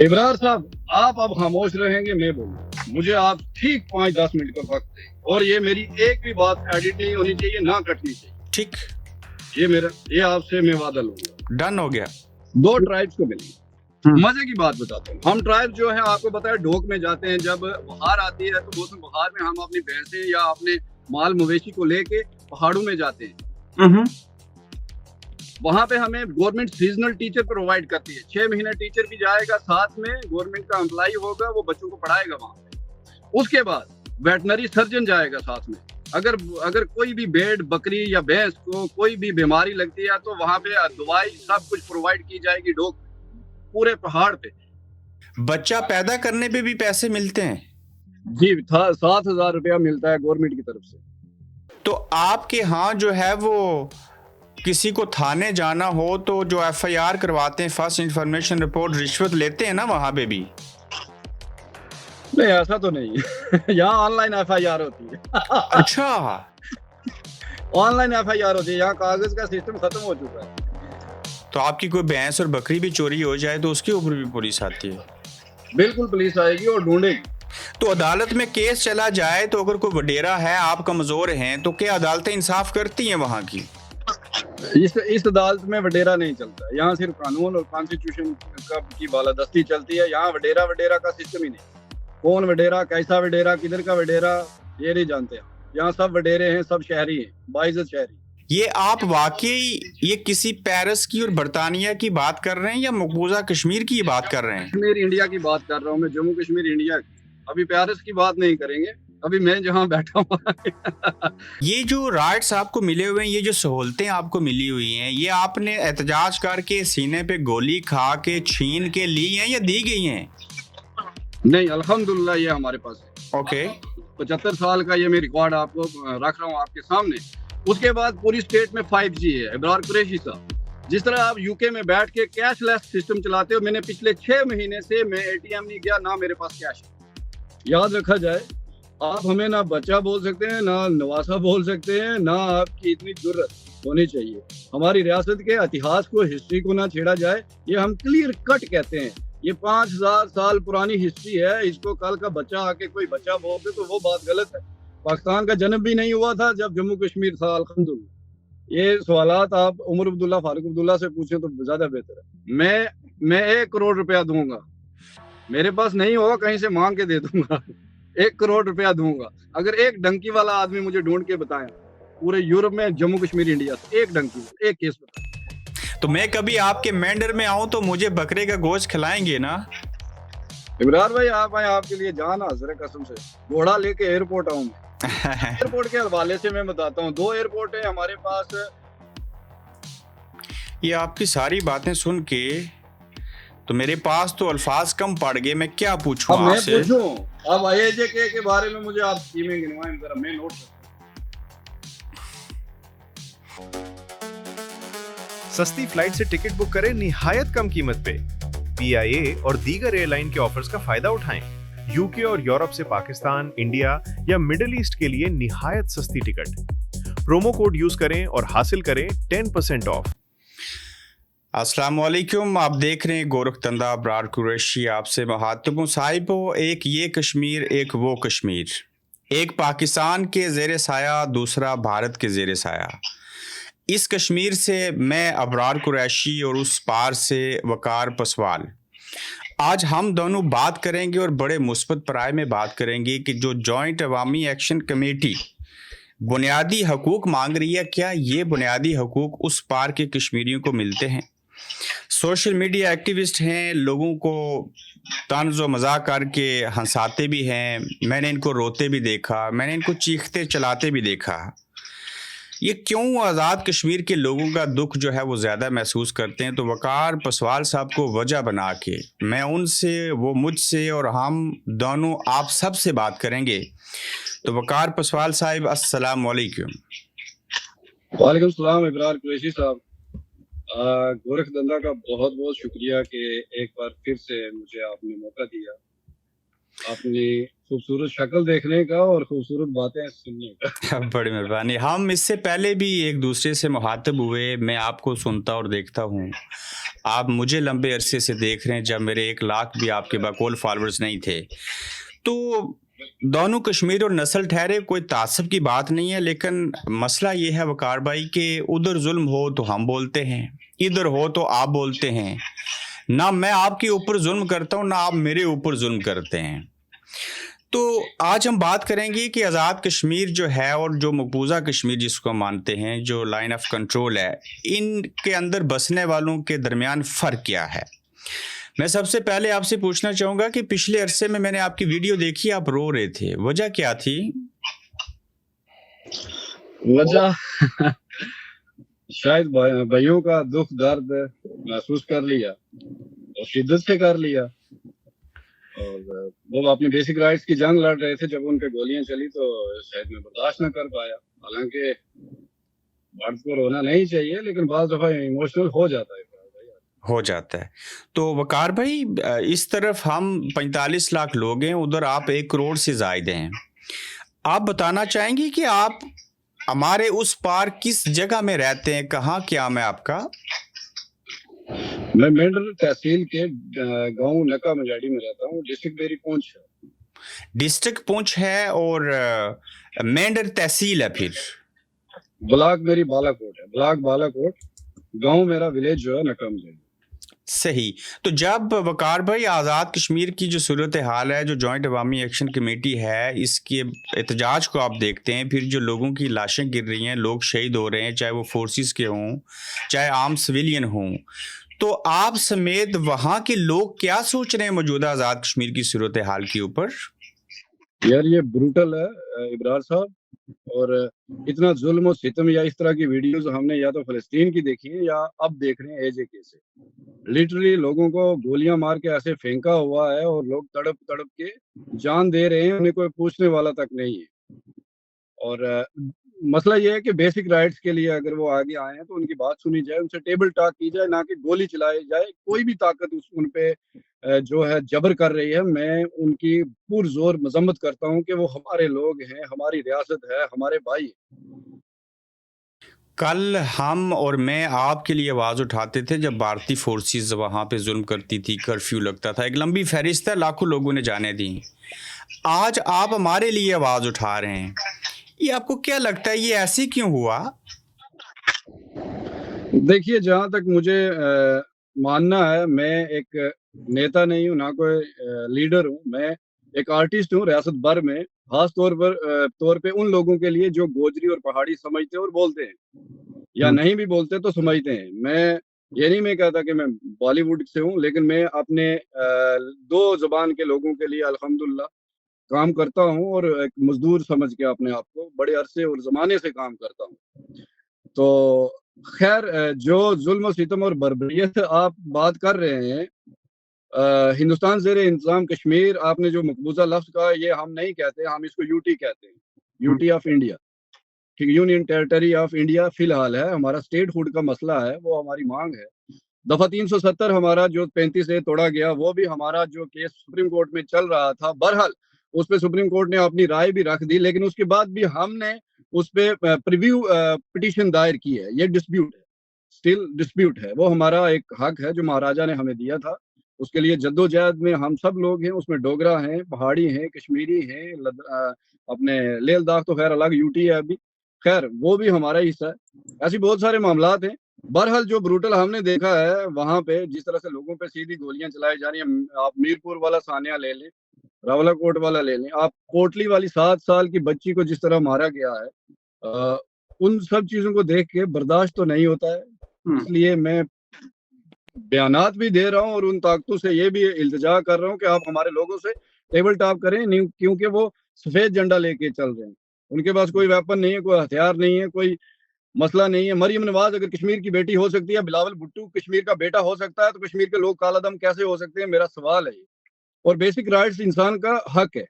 इब्रार साहब, आप अब खामोश रहेंगे, मैं बोलूंगा। मुझे आप ठीक 5-10 मिनट का वक्त दें, और ये मेरी एक भी बात एडिट नहीं होनी चाहिए, ना कटनी चाहिए। ठीक, ये आपसे मैं वादा लूंगा। डन हो गया। 2 ट्राइब्स को मिली। मजे की बात बताता हूँ। हम ट्राइब जो है, आपको पता है, ढोक में जाते हैं। जब बहार आती है तो मौसम बहार में हम अपनी भैंसें या अपने माल मवेशी को लेके पहाड़ों में जाते हैं। वहां पे हमें गवर्नमेंट सीजनल टीचर प्रोवाइड करती है। 6 महीने टीचर भी जाएगा, साथ में गवर्नमेंट का एम्प्लॉय होगा, वो बच्चों को पढ़ाएगा वहां पे। उसके बाद वेटनरी सर्जन जाएगा साथ में। अगर कोई भी भेड़, बकरी या भैंस को कोई भी बीमारी लगती है तो वहां पे दवाई सब कुछ प्रोवाइड की जाएगी, ढोक पूरे पहाड़ पे। बच्चा पैदा करने पे भी पैसे मिलते हैं जी, 7,000 रुपया मिलता है गवर्नमेंट की तरफ से। तो आपके यहाँ जो है वो किसी को थाने जाना हो तो जो एफआईआर करवाते हैं, फर्स्ट इंफॉर्मेशन रिपोर्ट, रिश्वत लेते हैं ना वहां पे भी? नहीं, ऐसा तो नहीं है। यहाँ ऑनलाइन एफआईआर होती है। अच्छा, ऑनलाइन एफआईआर होती है, यहाँ कागज का सिस्टम खत्म हो चुका है। तो आपकी कोई भैंस और बकरी भी चोरी हो जाए तो उसके ऊपर भी पुलिस आती है? बिल्कुल, पुलिस आएगी और ढूंढेगी। तो अदालत में केस चला जाए तो अगर कोई वडेरा है, आप कमजोर हैं, तो क्या अदालतें इंसाफ करती हैं वहां की? इस अदालत में वडेरा नहीं चलता। यहाँ सिर्फ कानून और कॉन्स्टिट्यूशन की बालादस्ती चलती है। यहाँ वडेरा का सिस्टम ही नहीं। कौन वडेरा, कैसा वडेरा, किधर का वडेरा, ये नहीं जानते। यहाँ सब वडेरे हैं, सब शहरी हैं, बाइज्जत शहरी। ये आप वाकई ये किसी पेरिस की और बर्तानिया की बात कर रहे हैं या मकबूजा कश्मीर की बात कर रहे हैं? कश्मीर इंडिया की बात कर रहा हूँ मैं, जम्मू कश्मीर इंडिया की। अभी पेरिस की बात नहीं करेंगे, अभी मैं जहाँ बैठा हूँ। ये जो राइट्स आपको मिले हुए हैं, ये जो सहूलतें आपको मिली हुई हैं, ये आपने एहतजाज करके, सीने पे गोली खा के, छीन के ली हैं या दी गई हैं? नहीं, अल्हम्दुलिल्लाह ये हमारे पास है। ओके, 75 साल का ये मैं रिकॉर्ड आपको रख रहा हूँ आपके सामने। उसके बाद पूरी स्टेट में 5G है। इब्रार कुरैशी साहब, जिस तरह आप यूके में बैठ के कैशलेस सिस्टम चलाते हो, मैंने पिछले 6 महीने से मैं एटीएम नहीं गया, ना मेरे पास कैश है। याद रखा जाए, आप हमें ना बच्चा बोल सकते हैं, ना नवासा बोल सकते हैं, ना आपकी इतनी जुर्रत होनी चाहिए। हमारी रियासत के इतिहास को, हिस्ट्री को ना छेड़ा जाए। ये हम क्लियर कट कहते हैं। ये 5,000 साल पुरानी हिस्ट्री है। इसको कल का बच्चा आके कोई बच्चा बोल दे तो वो बात गलत है। पाकिस्तान का जन्म भी नहीं हुआ था जब जम्मू कश्मीर था, अल्हम्दुलिल्लाह। ये सवालात आप उमर अब्दुल्ला, फारूक अब्दुल्ला से पूछें तो ज्यादा बेहतर है। मैं 1 करोड़ रुपया दूंगा। मेरे पास नहीं होगा, कहीं से मांग के दे दूंगा। 1 करोड़ रुपया दूंगा अगर एक डंकी वाला आदमी मुझे ढूंढ के बताए पूरे यूरोप में, जम्मू कश्मीर इंडिया से, एक डंकी, एक केस बताए। तो मैं कभी आपके मेंढर में आऊं तो मुझे बकरे का गोश्त खिलाएंगे ना? इमरान भाई, आप आए, आपके लिए जान हाजिर है कसम से। घोड़ा लेके एयरपोर्ट आऊं मैं। एयरपोर्ट के हवाले से मैं बताता हूँ, 2 एयरपोर्ट है हमारे पास। ये आपकी सारी बातें सुन के तो मेरे पास तो अल्फाज कम पड़ गए। मैं क्या पूछूं अब मैं आपसे? पूछूं, अब IAJ के बारे में मुझे आप स्कीमें गिनवाएं जरा, मैं नोट करता हूं। सस्ती फ्लाइट से टिकट बुक करें निहायत कम कीमत पे। PIA और दीगर एयरलाइन के ऑफर्स का फायदा उठाएं। यूके और यूरोप से पाकिस्तान, इंडिया या मिडिल ईस्ट के लिए निहायत सस्ती टिकट। प्रोमो कोड यूज करें और हासिल करें 10% ऑफ। अस्सलाम वालेकुम, आप देख रहे हैं गोरखधंधा, इब्रार कुरैशी आपसे मुखातिब हूं। साहिबो, एक ये कश्मीर, एक वो कश्मीर, एक पाकिस्तान के ज़ेर साया, दूसरा भारत के ज़ेर साया। इस कश्मीर से मैं इब्रार कुरैशी और उस पार से वकार पसवाल। आज हम दोनों बात करेंगे और बड़े मुस्बत पराए में बात करेंगे कि जो जॉइंट अवामी एक्शन कमेटी बुनियादी हकूक़ मांग रही है, क्या ये बुनियादी हकूक़ उस पार के कश्मीरियों को मिलते हैं? सोशल मीडिया एक्टिविस्ट हैं, लोगों को तंज़ व मज़ाक करके हंसाते भी हैं। मैंने इनको रोते भी देखा, मैंने इनको चीखते चलाते भी देखा। ये क्यों आज़ाद कश्मीर के लोगों का दुख जो है वो ज़्यादा महसूस करते हैं? तो वकार पसवाल साहब को वजह बना के मैं उनसे, वो मुझसे और हम दोनों आप सब से बात करेंगे। तो वकार पसवाल साहब, अस्सलाम वालेकुम। वालेकुम सलाम इब्रार कुरैशी साहब। गोरखधंधा का बहुत बहुत शुक्रिया कि एक बार फिर से मुझे आपने मौका दिया। अपनी खूबसूरत शक्ल देखने का और खूबसूरत बातें सुनने का। बड़ी मेहरबानी। हम इससे पहले भी एक दूसरे से मुखातिब हुए, मैं आपको सुनता और देखता हूँ, आप मुझे लंबे अरसे से देख रहे हैं जब मेरे 1 लाख भी आपके बकौल फॉलोअर्स नहीं थे। तो दोनों कश्मीर और नस्ल ठहरे, कोई तासब की बात नहीं है, लेकिन मसला ये है वकार भाई कि उधर जुल्म हो तो हम बोलते हैं, इधर हो तो आप बोलते हैं। ना मैं आपके ऊपर जुल्म करता हूँ, ना आप मेरे ऊपर जुल्म करते हैं। तो आज हम बात करेंगे कि आज़ाद कश्मीर जो है और जो मकबूजा कश्मीर जिसको मानते हैं, जो लाइन ऑफ कंट्रोल है, इनके अंदर बसने वालों के दरमियान फ़र्क क्या है। मैं सबसे पहले आपसे पूछना चाहूँगा कि पिछले अरसे में मैंने आपकी वीडियो देखी, आप रो रहे थे, वजह क्या थी? वजह शायद भाइयों का दुख दर्द महसूस कर लिया और शिद्दत से कर लिया, और वो अपनी बेसिक राइट्स की जंग लड़ रहे थे। जब उन पे गोलियां चली तो शायद मैं बर्दाश्त न कर पाया। हालांकि मर्द को रोना नहीं चाहिए, लेकिन बाज़ दफा इमोशनल हो जाता है। तो वकार भाई, इस तरफ हम 45 लाख लोग हैं, उधर आप 1 करोड़ से ज़ायद हैं। आप बताना चाहेंगे कि आप हमारे उस पार किस जगह में रहते हैं, कहाँ क्या है आपका? मैं मेंढर तहसील के गांव नका मजाड़ी में रहता हूँ। डिस्ट्रिक्ट मेरी पुंछ है। डिस्ट्रिक्ट पुंछ है और मेंढर तहसील है, फिर ब्लॉक मेरी बालाकोट है। ब्लॉक बालाकोट, गांव मेरा विलेज जो है नका मजाड़ी। सही। तो जब वकार भाई आज़ाद कश्मीर की जो सूरत हाल है, जो जॉइंट अवामी एक्शन कमेटी है, इसके एहतजाज को आप देखते हैं, फिर जो लोगों की लाशें गिर रही हैं, लोग शहीद हो रहे हैं, चाहे वो फोर्सेस के हों, चाहे आम सिविलियन हों, तो आप समेत वहाँ के लोग क्या सोच रहे हैं मौजूदा आज़ाद कश्मीर की सूरत हाल के ऊपर? यार ये ब्रूटल है इब्रार साहब, और इतना जुल्म और सितम या इस तरह की वीडियोस हमने या तो फ़लस्तीन की देखी है या अब देख रहे हैं एजेके से। लिटरली लोगों को गोलियां मार के ऐसे फेंका हुआ है और लोग तड़प तड़प के जान दे रहे हैं, उन्हें कोई पूछने वाला तक नहीं है। और मसला ये है कि बेसिक राइट्स के लिए अगर वो आगे आए हैं तो उनकी बात सुनी जाए, उनसे टेबल टॉक की जाए, ना कि गोली चलाई जाए। कोई भी ताकत उन पे जो है जबर कर रही है, मैं उनकी पुरजोर मजम्मत करता हूँ कि वो हमारे लोग हैं, हमारी रियासत है, हमारे भाई हैं। कल हम और मैं आपके लिए आवाज़ उठाते थे जब भारतीय फोर्सेस वहाँ पे जुल्म करती थी, कर्फ्यू लगता था, एक लंबी फहरिस्त है, लाखों लोगों ने जाने दी। आज आप हमारे लिए आवाज़ उठा रहे हैं, ये आपको क्या लगता है, ये ऐसे क्यों हुआ? देखिए, जहाँ तक मुझे मानना है, मैं एक नेता नहीं हूँ, ना कोई लीडर हूँ। मैं एक आर्टिस्ट हूँ रियासत भर में, खास तौर पे उन लोगों के लिए जो गोजरी और पहाड़ी समझते हैं और बोलते हैं, या नहीं भी बोलते तो समझते हैं। ये नहीं मैं कहता कि मैं बॉलीवुड से हूँ, लेकिन मैं अपने 2 ज़ुबान के लोगों के लिए अल्हम्दुलिल्लाह काम करता हूँ, और एक मज़दूर समझ के अपने आप को बड़े अरसे और ज़माने से काम करता हूँ। तो खैर, जो ज़ुल्म-ओ-सितम और बर्बरियत आप बात कर रहे हैं, हिंदुस्तान ज़ेर-ए-इंतज़ाम कश्मीर, आपने जो मकबूज़ा लफ्ज़ कहा, ये हम नहीं कहते, हम इसको यूटी कहते हैं, यूटी ऑफ इंडिया। ठीक, यूनियन टेरिटरी ऑफ इंडिया फ़िलहाल है। हमारा स्टेटहुड का मसला है, वो हमारी माँग है। दफ़ा 370 हमारा जो 35 से तोड़ा गया, वो भी हमारा जो केस सुप्रीम कोर्ट में चल रहा था। बहरहाल उस पे सुप्रीम कोर्ट ने अपनी राय भी रख दी, लेकिन उसके बाद भी हमने उस पे प्रीव्यू पिटीशन दायर की है। ये डिस्प्यूट है, स्टिल डिस्प्यूट है। वो हमारा एक हक है जो महाराजा ने हमें दिया था। उसके लिए जद्दोजहद में हम सब लोग हैं, उसमें डोगरा हैं, पहाड़ी हैं, कश्मीरी हैं, अपने लेह लद्दाख तो खैर अलग यूटी है अभी। खैर वो भी हमारा हिस्सा है। ऐसी बहुत सारे मामलात हैं। बहरहाल जो ब्रूटल हमने देखा है वहाँ पे, जिस तरह से लोगों पे सीधी गोलियां चलाई जा रही हैं, आप मीरपुर वाला सानिया ले लें, रावलाकोट वाला ले लें, आप कोटली वाली 7 साल की बच्ची को जिस तरह मारा गया है, उन सब चीजों को देख के बर्दाश्त तो नहीं होता है। इसलिए मैं बयानात भी दे रहा हूँ और उन ताकतों से ये भी इल्तिजा कर रहा हूँ कि आप हमारे लोगों से टेबल टॉक करें, नहीं, क्योंकि वो सफेद झंडा लेके चल रहे हैं। उनके पास कोई वेपन नहीं है, कोई हथियार नहीं है, कोई मसला नहीं है। मरियम नवाज अगर कश्मीर की बेटी हो सकती है, बिलावल भुट्टो कश्मीर का बेटा हो सकता है, तो कश्मीर के लोग कालादम कैसे हो सकते हैं? मेरा सवाल है ये। और बेसिक राइट्स इंसान का हक है।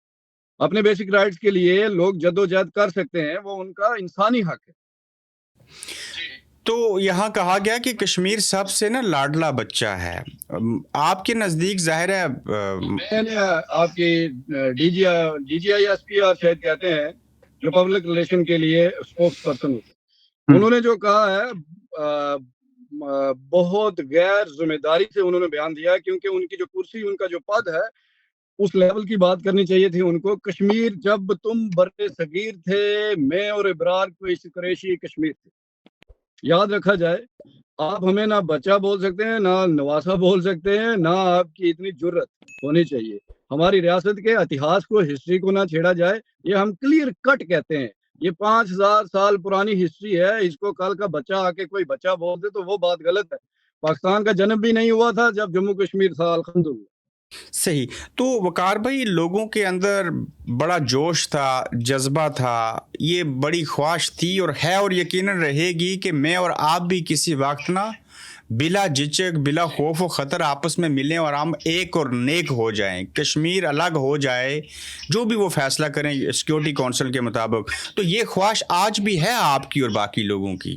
अपने बेसिक राइट्स के लिए लोग जद्दोजहद कर सकते हैं, वो उनका इंसानी हक है। तो यहाँ कहा गया कि कश्मीर सबसे ना लाडला बच्चा है। आपके नज़दीक जाहिर है मैंने आपकी DGISP शायद कहते हैं, जो पब्लिक रिलेशन के लिए स्पोक्स पर्सन होते हैं, उन्होंने जो कहा है बहुत गैर जिम्मेदारी से उन्होंने बयान दिया है, क्योंकि उनकी जो कुर्सी, उनका जो पद है, उस लेवल की बात करनी चाहिए थी उनको। कश्मीर जब तुम बड़े सगीर थे, मैं और इब्रार कुरैशी कश्मीर थे। याद रखा जाए, आप हमें ना बच्चा बोल सकते हैं, ना नवासा बोल सकते हैं, ना आपकी इतनी जुर्रत होनी चाहिए। हमारी रियासत के इतिहास को, हिस्ट्री को ना छेड़ा जाए। ये हम क्लियर कट कहते हैं, ये 5000 साल पुरानी हिस्ट्री है। इसको कल का बच्चा आके कोई बच्चा बोल दे तो वो बात गलत है। पाकिस्तान का जन्म भी नहीं हुआ था जब जम्मू कश्मीर था, अल्हम्दुलिल्लाह। सही। तो वकार भाई, लोगों के अंदर बड़ा जोश था, जज्बा था, ये बड़ी ख्वाहिश थी और है और यकीनन रहेगी कि मैं और आप भी किसी वक्त ना बिला झिझक, बिला खौफ व ख़तर आपस में मिलें और हम एक और नेक हो जाएं, कश्मीर अलग हो जाए, जो भी वो फैसला करें सिक्योरिटी काउंसिल के मुताबिक। तो ये ख्वाहिश आज भी है आपकी और बाकी लोगों की?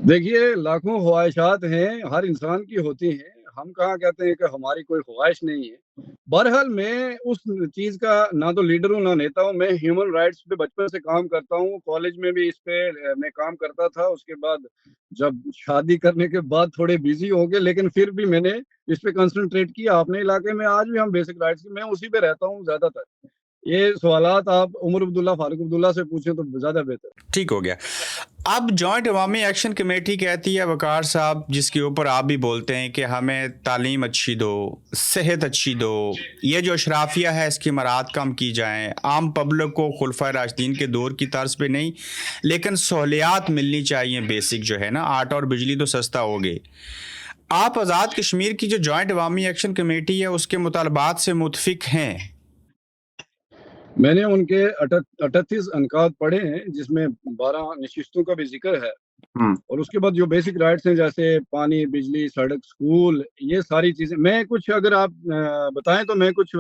देखिए, लाखों ख्वाहिशात हैं, हर इंसान की होती हैं। हम कहाँ कहते हैं कि हमारी कोई ख्वाहिश नहीं है। बहरहाल मैं उस चीज़ का ना तो लीडर हूँ, ना नेता हूँ। मैं ह्यूमन राइट्स पे बचपन से काम करता हूँ। कॉलेज में भी इस पे मैं काम करता था। उसके बाद जब शादी करने के बाद थोड़े बिज़ी हो गए, लेकिन फिर भी मैंने इस पे कंसंट्रेट किया। अपने इलाके में आज भी हम बेसिक राइट्स की, मैं उसी पे रहता हूँ ज़्यादातर। ये सवालात आप उमर अब्दुल्ला, फारूक अब्दुल्ला से पूछें तो ज़्यादा बेहतर। ठीक हो गया। अब जॉइंट अवामी एक्शन कमेटी कहती है वकार साहब, जिसके ऊपर आप भी बोलते हैं कि हमें तालीम अच्छी दो, सेहत अच्छी दो, ये जो अशराफिया है इसकी मराहत कम की जाएं, आम पब्लिक को खुलफा राशिदीन के दौर की तर्ज पे नहीं, लेकिन सहूलियात मिलनी चाहिए बेसिक, जो है ना, आटा और बिजली तो सस्ता हो गए। आप आज़ाद कश्मीर की जो जॉइंट अवामी एक्शन कमेटी है उसके मुतालबात से मुतफिक हैं? मैंने उनके 38 अनकात पढ़े हैं, जिसमें 12 नशिस्तों का भी जिक्र है। और उसके बाद जो बेसिक राइट्स हैं, जैसे पानी, बिजली, सड़क, स्कूल, ये सारी चीजें। मैं कुछ, अगर आप बताएं तो मैं कुछ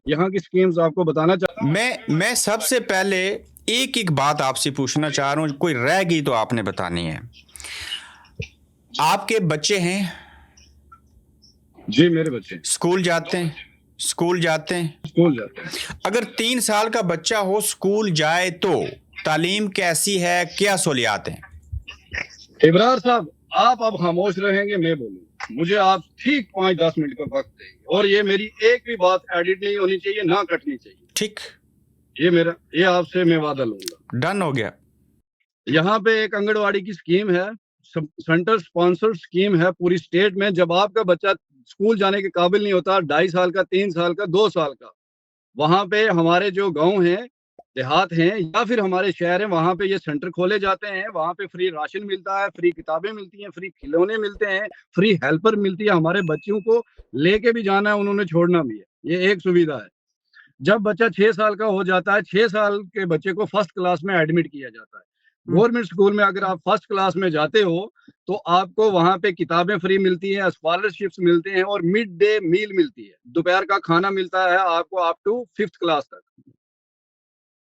यहाँ की स्कीम्स आपको बताना चाहता हूँ। मैं सबसे पहले एक एक बात आपसे पूछना चाह रहा हूँ, कोई रह गई तो आपने बतानी है। आपके बच्चे हैं? जी, मेरे बच्चे स्कूल जाते हैं? स्कूल जाते हैं। स्कूल जाते हैं। अगर 3 साल का बच्चा हो, स्कूल जाए, तो तालीम कैसी है, क्या सहूलियात हैं? इब्रार साहब, आप अब खामोश रहेंगे, मैं बोलूँगा। मुझे आप ठीक 5-10 मिनट का वक्त देंगे, और ये मेरी एक भी बात एडिट नहीं होनी चाहिए, ना कटनी चाहिए। ठीक, ये आपसे मैं वादा लूंगा। डन हो गया। यहाँ पे एक आंगनवाड़ी की स्कीम है, सेंटर स्पॉन्सर्ड स्कीम है पूरी स्टेट में। जब आपका बच्चा स्कूल जाने के काबिल नहीं होता, 2.5 साल का, 3 साल का, 2 साल का, वहां पे हमारे जो गांव हैं, देहात हैं, या फिर हमारे शहर हैं, वहां पे ये सेंटर खोले जाते हैं। वहां पे फ्री राशन मिलता है, फ्री किताबें मिलती हैं, फ्री खिलौने मिलते हैं, फ्री हेल्पर मिलती है। हमारे बच्चों को लेके भी जाना है, उन्होंने छोड़ना भी है। ये एक सुविधा है। जब बच्चा 6 साल का हो जाता है, 6 साल के बच्चे को फर्स्ट क्लास में एडमिट किया जाता है। गवर्नमेंट स्कूल में अगर आप फर्स्ट क्लास में जाते हो तो आपको वहां पे किताबें फ्री मिलती हैं, स्कॉलरशिप्स मिलते हैं, और मिड डे मील मिलती है। दोपहर का खाना मिलता है आपको अप टू 5th क्लास तक।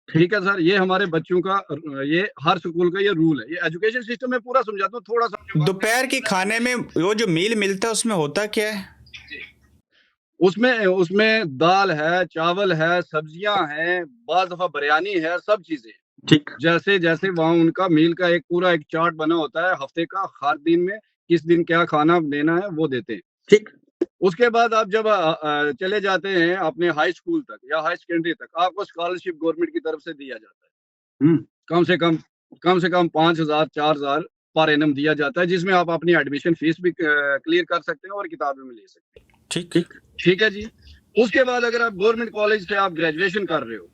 ठीक है सर, ये हमारे बच्चों का, ये हर स्कूल का ये रूल है। ये एजुकेशन सिस्टम में पूरा समझाता हूँ, थोड़ा सा। दोपहर के खाने में वो जो मील मिलता है उसमें होता क्या है? उसमें दाल है, चावल है, सब्जियां हैं, बाज़ दफा बिरयानी है, सब चीजें। ठीक। जैसे जैसे वहाँ उनका मील का एक पूरा एक चार्ट बना होता है, हफ्ते का, हर दिन में किस दिन क्या खाना देना है वो देते हैं। ठीक। उसके बाद आप जब चले जाते हैं अपने हाई स्कूल तक या हाई सेकेंडरी तक, आपको स्कॉलरशिप गवर्नमेंट की तरफ से दिया जाता है। कम से कम 5,000 4,000 पर एनम दिया जाता है, जिसमें आप अपनी एडमिशन फीस भी क्लियर कर सकते हैं और किताबें भी ले सकते हैं। ठीक। ठीक है जी। उसके बाद अगर आप गवर्नमेंट कॉलेज से आप ग्रेजुएशन कर रहे हो,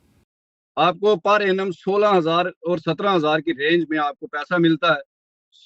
आपको पर एनम 16,000 और 17,000 की रेंज में आपको पैसा मिलता है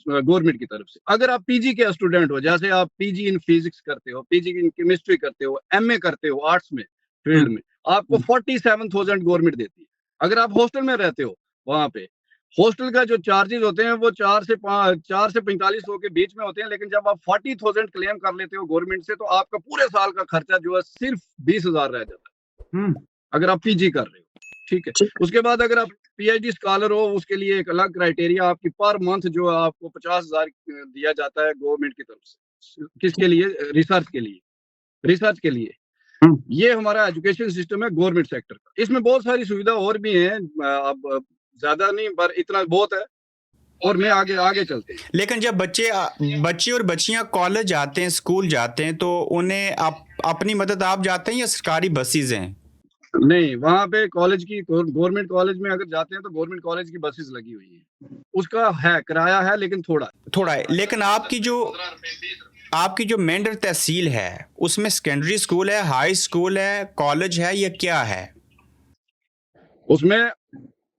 गवर्नमेंट की तरफ से। अगर आप पीजी के स्टूडेंट हो, जैसे आप पीजी इन फिजिक्स करते हो, पीजी इन केमिस्ट्री करते हो, एमए करते हो आर्ट्स में फील्ड में, आपको 47,000 गवर्नमेंट देती है। अगर आप हॉस्टल में रहते हो, वहां पे हॉस्टल का जो चार्जेस होते हैं वो 4 से 4500 के बीच में होते हैं। लेकिन जब आप 40,000 क्लेम कर लेते हो गवर्नमेंट से, तो आपका पूरे साल का खर्चा जो है सिर्फ 20,000 रह जाता है, अगर आप पीजी कर रहे हो। ठीक है। उसके बाद अगर आप पीएचडी स्कॉलर हो उसके लिए एक अलग क्राइटेरिया, आपकी पर मंथ जो आपको 50,000 दिया जाता है गवर्नमेंट की तरफ से, किसके लिए? रिसर्च के लिए। ये हमारा एजुकेशन सिस्टम है गवर्नमेंट सेक्टर का। इसमें बहुत सारी सुविधा और भी हैं, अब ज्यादा नहीं पर इतना बहुत है, और मैं आगे चलते हैं। लेकिन जब बच्चे और बच्चियां कॉलेज जाते हैं, स्कूल जाते हैं, तो उन्हें अपनी मदद आप जाते हैं या सरकारी बसेज हैं? नहीं, वहाँ पे कॉलेज की, गवर्नमेंट कॉलेज में अगर जाते हैं तो गवर्नमेंट कॉलेज की बसेस लगी हुई है, उसका है किराया है लेकिन थोड़ा है। लेकिन आपकी जो मेंढर तहसील है उसमें सेकेंडरी स्कूल है, हाई स्कूल है, कॉलेज है, या क्या है? उसमें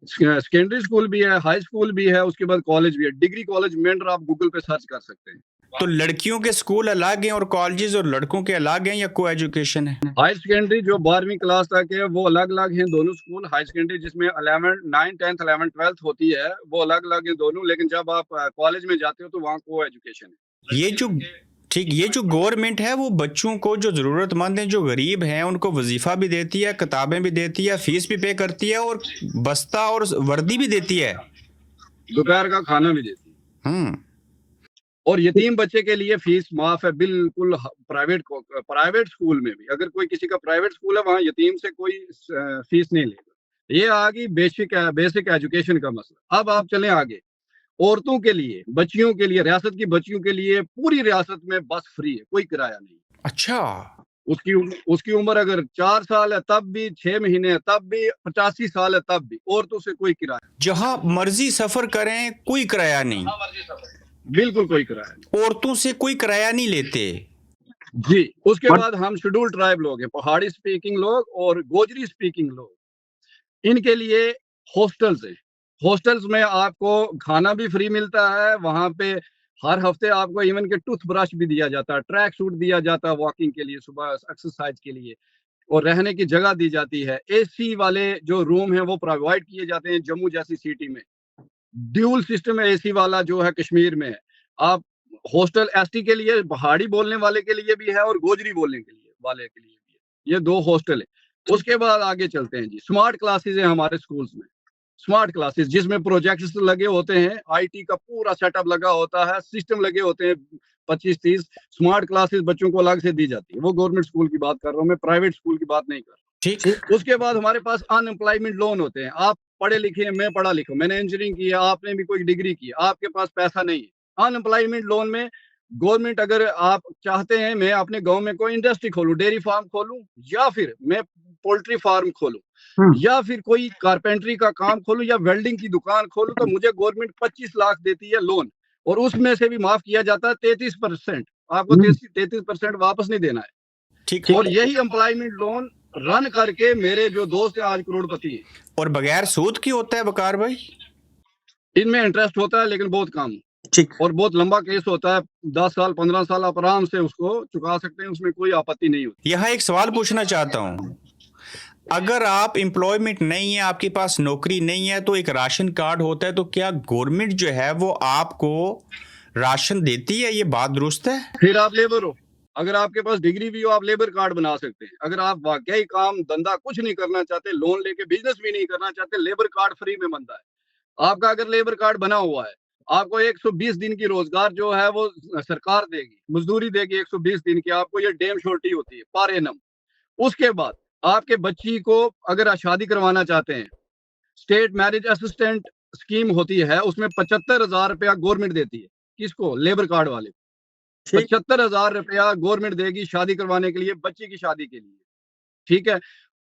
सेकेंडरी स्कूल भी है, हाई स्कूल भी है, उसके बाद कॉलेज भी है। डिग्री कॉलेज मेंढर आप गूगल पे सर्च कर सकते हैं। तो लड़कियों के स्कूल अलग हैं और कॉलेजेस, और लड़कों के अलग हैं, या को एजुकेशन है? हाई सेकेंडरी जो 12वीं क्लास तक है वो अलग अलग हैं दोनों स्कूल। हाई सेकेंडरी जिसमें 9, 10, 11, 12 होती है वो अलग अलग हैं दोनों, लेकिन जब आप कॉलेज में जाते हो तो वहाँ को एजुकेशन है। ये जो गवर्नमेंट है वो बच्चों को, जो जरूरतमंद हैं, जो गरीब हैं, उनको वजीफा भी देती है, किताबें भी देती है, फीस भी पे करती है, और बस्ता और वर्दी भी देती है, दोपहर का खाना भी देती है। और यतीम बच्चे के लिए फीस माफ है बिल्कुल। प्राइवेट स्कूल में भी, अगर कोई किसी का प्राइवेट स्कूल है वहाँ यतीम से कोई फीस नहीं लेगा। ये आ गई बेसिक एजुकेशन का मसला। अब आप चलें आगे। औरतों के लिए, बच्चियों के लिए, रियासत की बच्चियों के लिए पूरी रियासत में बस फ्री है, कोई किराया नहीं। अच्छा। उसकी उम्र अगर 4 साल है तब भी, 6 महीने है तब भी, 85 साल है तब भी, औरतों से कोई किराया, जहाँ मर्जी सफर करें कोई किराया नहीं, बिल्कुल कोई किराया नहीं, औरतों से कोई किराया नहीं लेते जी। उसके बाद हम शेड्यूल ट्राइब लोग हैं, पहाड़ी स्पीकिंग लोग और गोजरी स्पीकिंग लोग, इनके लिए हॉस्टल्स हैं। हॉस्टल्स में आपको खाना भी फ्री मिलता है, वहाँ पे हर हफ्ते आपको इवन के टूथब्रश भी दिया जाता है, ट्रैक सूट दिया जाता है वॉकिंग के लिए, सुबह एक्सरसाइज के लिए, और रहने की जगह दी जाती है। एसी वाले जो रूम हैं वो प्रोवाइड किए जाते हैं जम्मू जैसी सिटी में। ड्यूल सिस्टम एसी वाला जो है कश्मीर में है। आप हॉस्टल एसटी के लिए, पहाड़ी बोलने वाले के लिए भी है और गोजरी बोलने के लिए वाले के लिए भी है। ये 2 हॉस्टल है। उसके बाद आगे चलते हैं जी। स्मार्ट क्लासेस है हमारे स्कूल्स में, स्मार्ट क्लासेस जिसमें प्रोजेक्ट्स लगे होते हैं, आईटी का पूरा सेटअप लगा होता है, सिस्टम लगे होते हैं 25-30। स्मार्ट क्लासेस बच्चों को अलग से दी जाती है। वो गवर्नमेंट स्कूल की बात कर रहा हूँ मैं, प्राइवेट स्कूल की बात नहीं कर रहा। ठीक। उसके बाद हमारे पास अनएम्प्लॉयमेंट लोन होते हैं। आप पढ़े लिखे हैं, मैं पढ़ा लिखा, मैंने इंजीनियरिंग की है, आपने भी कोई डिग्री की, आपके पास पैसा नहीं है। अनएम्प्लॉयमेंट लोन में गवर्नमेंट, अगर आप चाहते हैं मैं अपने गांव में कोई इंडस्ट्री खोलूं, डेयरी फार्म खोलूं, या फिर मैं पोल्ट्री फार्म खोलूं, या फिर कोई कारपेंटरी का काम खोलूं, या वेल्डिंग की दुकान खोलूं, तो मुझे गवर्नमेंट 25 लाख देती है लोन, और उसमें से भी माफ किया जाता है 33%। आपको 33% वापस नहीं देना है। ठीक। और यही एम्प्लॉयमेंट लोन रन करके मेरे जो दोस्त हैं आज करोड़पति हैं। और बगैर सूद की होता है बकार भाई? इनमें इंटरेस्ट होता है लेकिन बहुत कम, ठीक, और बहुत लंबा केस होता है। 10 साल 15 साल आप आराम से उसको चुका सकते हैं, उसमें कोई आपत्ति नहीं होती। यहाँ एक सवाल पूछना चाहता हूँ, अगर आप एम्प्लॉयमेंट नहीं है, आपके पास नौकरी नहीं है, तो एक राशन कार्ड होता है, तो क्या गवर्नमेंट जो है वो आपको राशन देती है? ये बात दुरुस्त है? फिर आप लेबर हो, अगर आपके पास डिग्री भी हो आप लेबर कार्ड बना सकते हैं। अगर आप वाकई काम धंधा कुछ नहीं करना चाहते, लोन लेके बिजनेस भी नहीं करना चाहते, लेबर कार्ड फ्री में बनता है आपका। अगर लेबर कार्ड बना हुआ है, आपको 120 दिन की रोजगार जो है वो सरकार देगी, मजदूरी देगी 120 दिन की, आपको ये डैम श्योरिटी होती है पर एनम। उसके बाद आपके बच्ची को अगर शादी करवाना चाहते हैं, स्टेट मैरिज असिस्टेंट स्कीम होती है, उसमें 75,000 रुपया गवर्नमेंट देती है। किसको? लेबर कार्ड वाले। 75,000 रुपया गवर्नमेंट देगी शादी करवाने के लिए, बच्ची की शादी के लिए। ठीक है।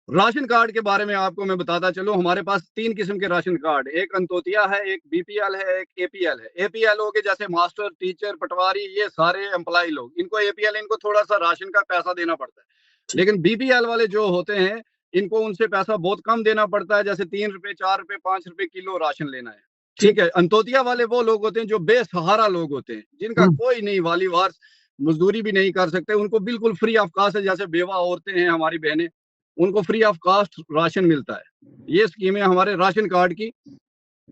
राशन कार्ड के बारे में आपको मैं बताता चलूं, हमारे पास 3 किस्म के राशन कार्ड, एक अंत्योदया है, एक बीपीएल है, एक एपीएल है। एपीएल हो गए जैसे मास्टर, टीचर, पटवारी, ये सारे एम्प्लॉय लोग, इनको एपीएल, इनको थोड़ा सा राशन का पैसा देना पड़ता है। लेकिन बीपीएल वाले जो होते हैं, इनको उनसे पैसा बहुत कम देना पड़ता है, जैसे 3 रुपए, 4 रुपए, 5 रुपए किलो राशन लेना है। ठीक है। अंत्योदया वाले वो लोग होते हैं जो बेसहारा लोग होते हैं, जिनका कोई नहीं, वाली वारस, मजदूरी भी नहीं कर सकते, उनको बिल्कुल फ्री ऑफ कास्ट है। जैसे बेवा औरतें हैं हमारी बहनें, उनको फ्री ऑफ कास्ट राशन मिलता है। ये स्कीम है हमारे राशन कार्ड की।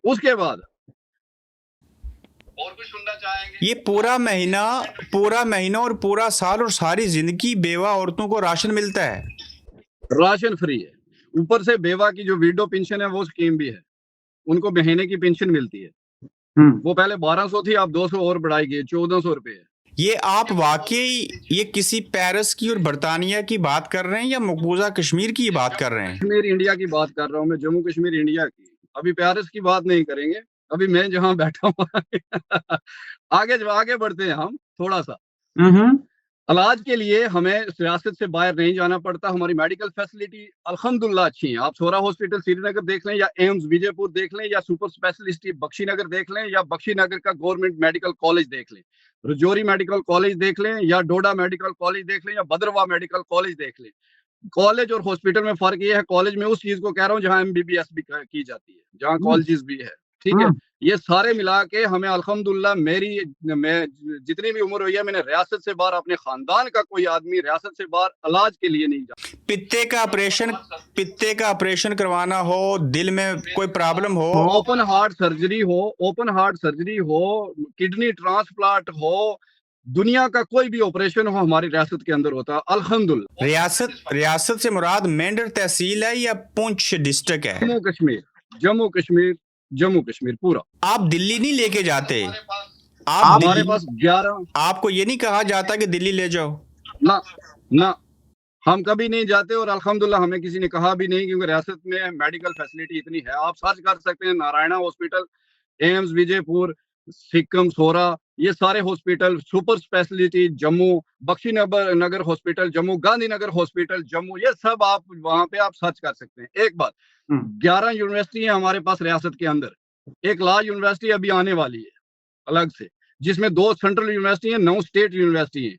उसके बाद और कुछ सुनना चाहेंगे? ये पूरा महीना और पूरा साल और सारी जिंदगी बेवा औरतों को राशन मिलता है? राशन फ्री है। ऊपर से बेवा की जो विडो पेंशन है वो स्कीम भी है। उनको महीने की पेंशन मिलती है। वो पहले 1200 थी, अब 200 और बढ़ाई गई, 1400 रुपए है। ये आप वाकई ये किसी पेरिस की और बर्तानिया की बात कर रहे हैं या मकबूजा कश्मीर की बात कर रहे हैं? कश्मीर इंडिया की बात कर रहा हूँ मैं, जम्मू कश्मीर इंडिया की। अभी पेरिस की बात नहीं करेंगे, अभी मैं जहाँ बैठा हूँ आगे बढ़ते हैं हम थोड़ा सा। इलाज के लिए हमें रियासत से बाहर नहीं जाना पड़ता। हमारी मेडिकल फैसिलिटी अल्हम्दुलिल्लाह अच्छी हैं। आप सोरा हॉस्पिटल श्रीनगर देख लें, या एम्स विजयपुर देख लें, या सुपर स्पेशलिस्ट बख्शीनगर देख लें, या बख्शीनगर का गवर्नमेंट मेडिकल कॉलेज देख लें, रजौरी मेडिकल कॉलेज देख लें, या डोडा मेडिकल कॉलेज देख लें, या भद्रवाह मेडिकल कॉलेज देख लें। कॉलेज और हॉस्पिटल में फर्क ये है, कॉलेज में उस चीज को कह रहा हूँ जहाँ MBBS भी की जाती है, जहाँ कॉलेजेस भी है, ठीक है। ये सारे मिला के हमें अल्हम्दुलिल्लाह, मैं जितनी भी उम्र हुई है, मैंने रियासत से बाहर, अपने खानदान का कोई आदमी रियासत से बाहर इलाज के लिए नहीं जा। पित्ते का ऑपरेशन करवाना हो, दिल में कोई प्रॉब्लम हो, ओपन हार्ट सर्जरी हो, किडनी ट्रांसप्लांट हो, दुनिया का कोई भी ऑपरेशन हो, हमारी रियासत के अंदर होता है अल्हम्दुलिल्लाह। रियासत से मुराद मेंढर तहसील है या पुंछ डिस्ट्रिक्ट है? जम्मू कश्मीर पूरा। आप दिल्ली नहीं लेके जाते? हमारे पास 11। आपको ये नहीं कहा जाता कि दिल्ली ले जाओ? ना, हम कभी नहीं जाते, और अल्हम्दुलिल्लाह हमें किसी ने कहा भी नहीं, क्योंकि रियासत में मेडिकल फैसिलिटी इतनी है। आप सर्च कर सकते हैं, नारायणा हॉस्पिटल, एम्स विजयपुर, सिक्किम सोरा, ये सारे hospital, super speciality Jammu, Bakshi Nagar hospital Jammu, Gandhinagar hospital Jammu, ये सब आप वहां पे आप सर्च कर सकते हैं। एक बात, 11 यूनिवर्सिटी है हमारे पास रियासत के अंदर। एक लॉ यूनिवर्सिटी अभी आने वाली है अलग से, जिसमें 2 सेंट्रल यूनिवर्सिटी है, 9 स्टेट यूनिवर्सिटी है।